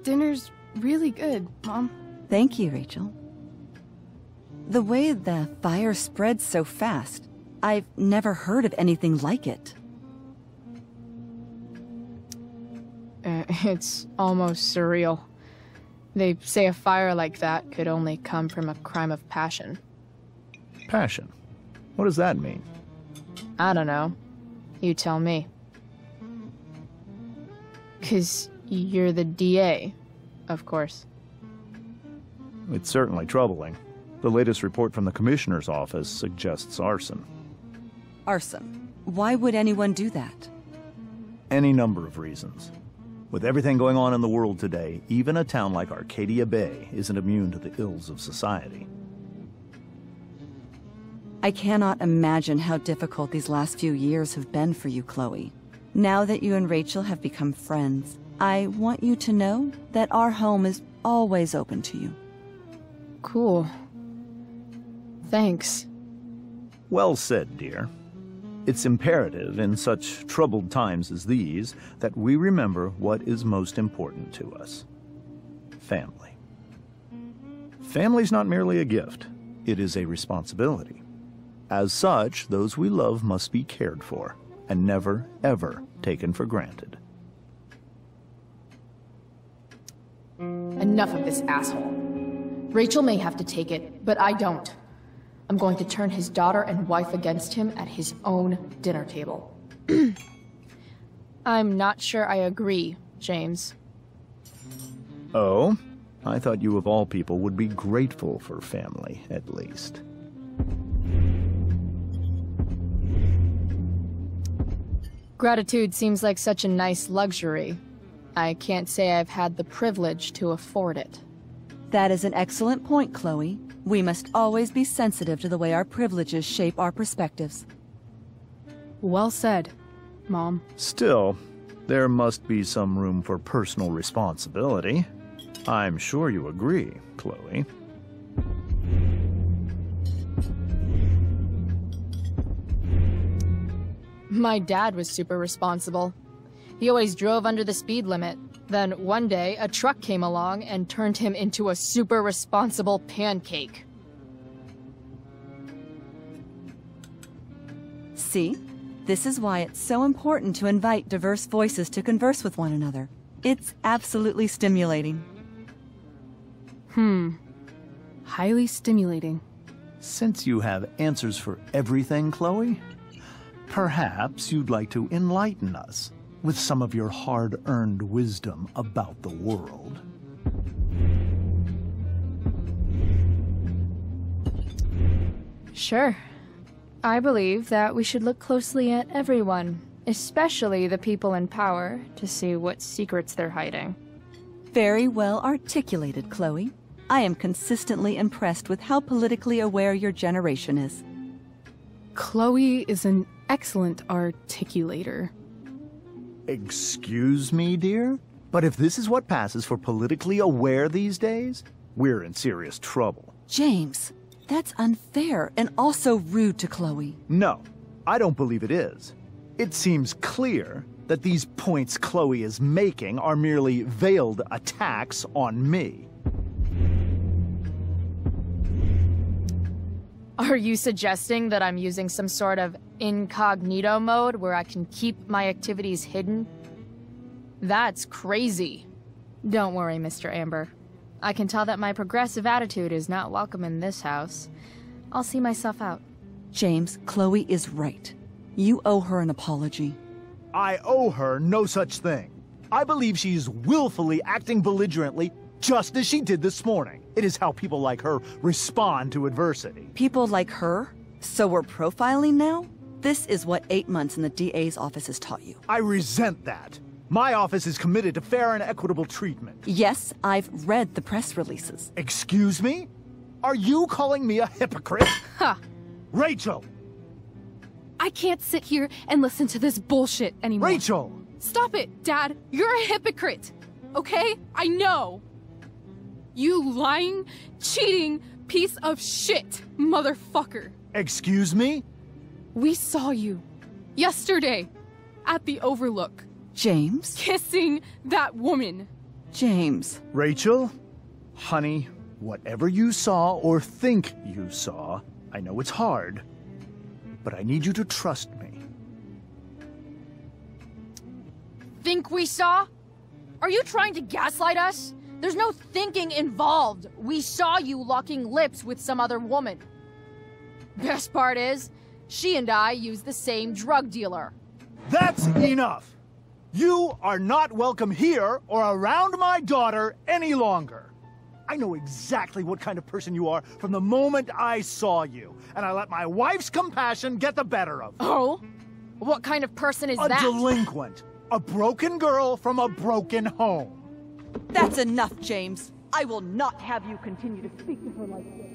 Dinner's really good, Mom. Thank you, Rachel. The way the fire spreads so fast, I've never heard of anything like it. It's almost surreal. They say a fire like that could only come from a crime of passion. Passion? What does that mean? I don't know. You tell me. 'Cause you're the DA, of course. It's certainly troubling. The latest report from the Commissioner's office suggests arson. Arson? Why would anyone do that? Any number of reasons. With everything going on in the world today, even a town like Arcadia Bay isn't immune to the ills of society. I cannot imagine how difficult these last few years have been for you, Chloe. Now that you and Rachel have become friends, I want you to know that our home is always open to you. Cool. Thanks. Well said, dear. It's imperative in such troubled times as these that we remember what is most important to us. Family. Family's not merely a gift. It is a responsibility. As such, those we love must be cared for and never, ever taken for granted. Enough of this asshole. Rachel may have to take it, but I don't. I'm going to turn his daughter and wife against him at his own dinner table. I'm not sure I agree, James. Oh? I thought you of all people would be grateful for family, at least. Gratitude seems like such a nice luxury. I can't say I've had the privilege to afford it. That is an excellent point, Chloe. We must always be sensitive to the way our privileges shape our perspectives. Well said, Mom. Still, there must be some room for personal responsibility. I'm sure you agree, Chloe. My dad was super responsible. He always drove under the speed limit. Then one day, a truck came along and turned him into a super responsible pancake. See? This is why it's so important to invite diverse voices to converse with one another. It's absolutely stimulating. Highly stimulating. Since you have answers for everything, Chloe, perhaps you'd like to enlighten us with some of your hard-earned wisdom about the world. Sure. I believe that we should look closely at everyone, especially the people in power, to see what secrets they're hiding. Very well articulated, Chloe. I am consistently impressed with how politically aware your generation is. Chloe is an excellent articulator. Excuse me, dear? But if this is what passes for politically aware these days, we're in serious trouble. James, that's unfair and also rude to Chloe. No, I don't believe it is. It seems clear that these points Chloe is making are merely veiled attacks on me. Are you suggesting that I'm using some sort of incognito mode where I can keep my activities hidden? That's crazy. Don't worry, Mr. Amber. I can tell that my progressive attitude is not welcome in this house. I'll see myself out. James, Chloe is right. You owe her an apology. I owe her no such thing. I believe she's willfully acting belligerently just as she did this morning. It is how people like her respond to adversity. People like her? So we're profiling now? This is what 8 months in the DA's office has taught you. I resent that. My office is committed to fair and equitable treatment. Yes, I've read the press releases. Excuse me? Are you calling me a hypocrite? Ha! Rachel! I can't sit here and listen to this bullshit anymore. Rachel! Stop it, Dad! You're a hypocrite! Okay? I know! You lying, cheating piece of shit, motherfucker! Excuse me? We saw you yesterday at the Overlook. James? Kissing that woman. James. Rachel? Honey, whatever you saw or think you saw, I know it's hard, but I need you to trust me. Think we saw? Are you trying to gaslight us? There's no thinking involved. We saw you locking lips with some other woman. Best part is, she and I use the same drug dealer. That's enough! You are not welcome here or around my daughter any longer. I know exactly what kind of person you are from the moment I saw you, and I let my wife's compassion get the better of me. Oh? What kind of person is that? A delinquent. A broken girl from a broken home. That's enough, James. I will not have you continue to speak to her like this.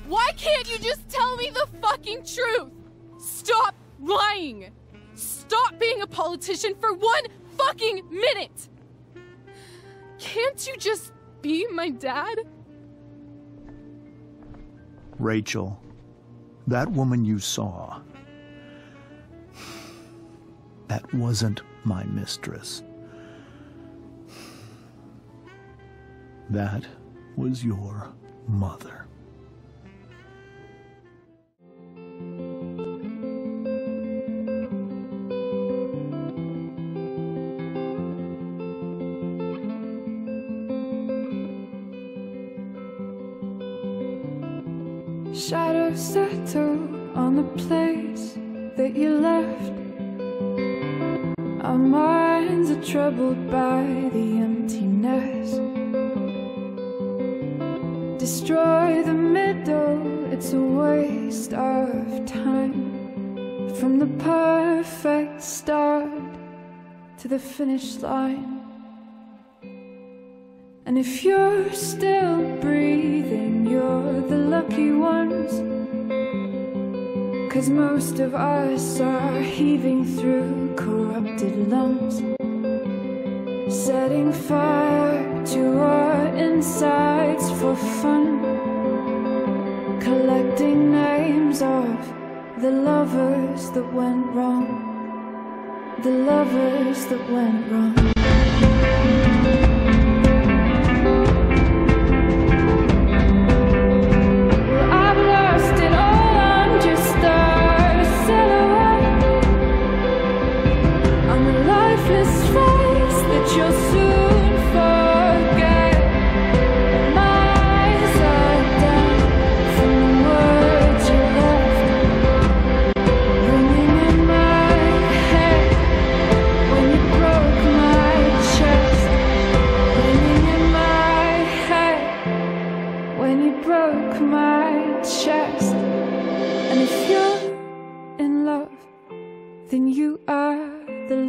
Why can't you just tell me the fucking truth? Stop lying! Stop being a politician for 1 fucking minute! Can't you just be my dad? Rachel, that woman you saw, that wasn't my mistress. That was your mother. Shadows settle on the place that you left. Our minds are troubled by the emptiness. Destroy the middle, it's a waste of time. From the perfect start to the finish line. And if you're still breathing, you're the lucky ones. 'Cause most of us are heaving through corrupted lungs, setting fire to our insides for fun, collecting names of the lovers that went wrong, the lovers that went wrong.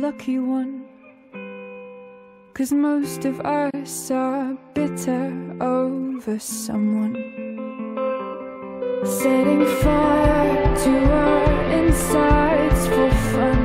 Lucky one, 'cause most of us are bitter over someone, setting fire to our insides for fun,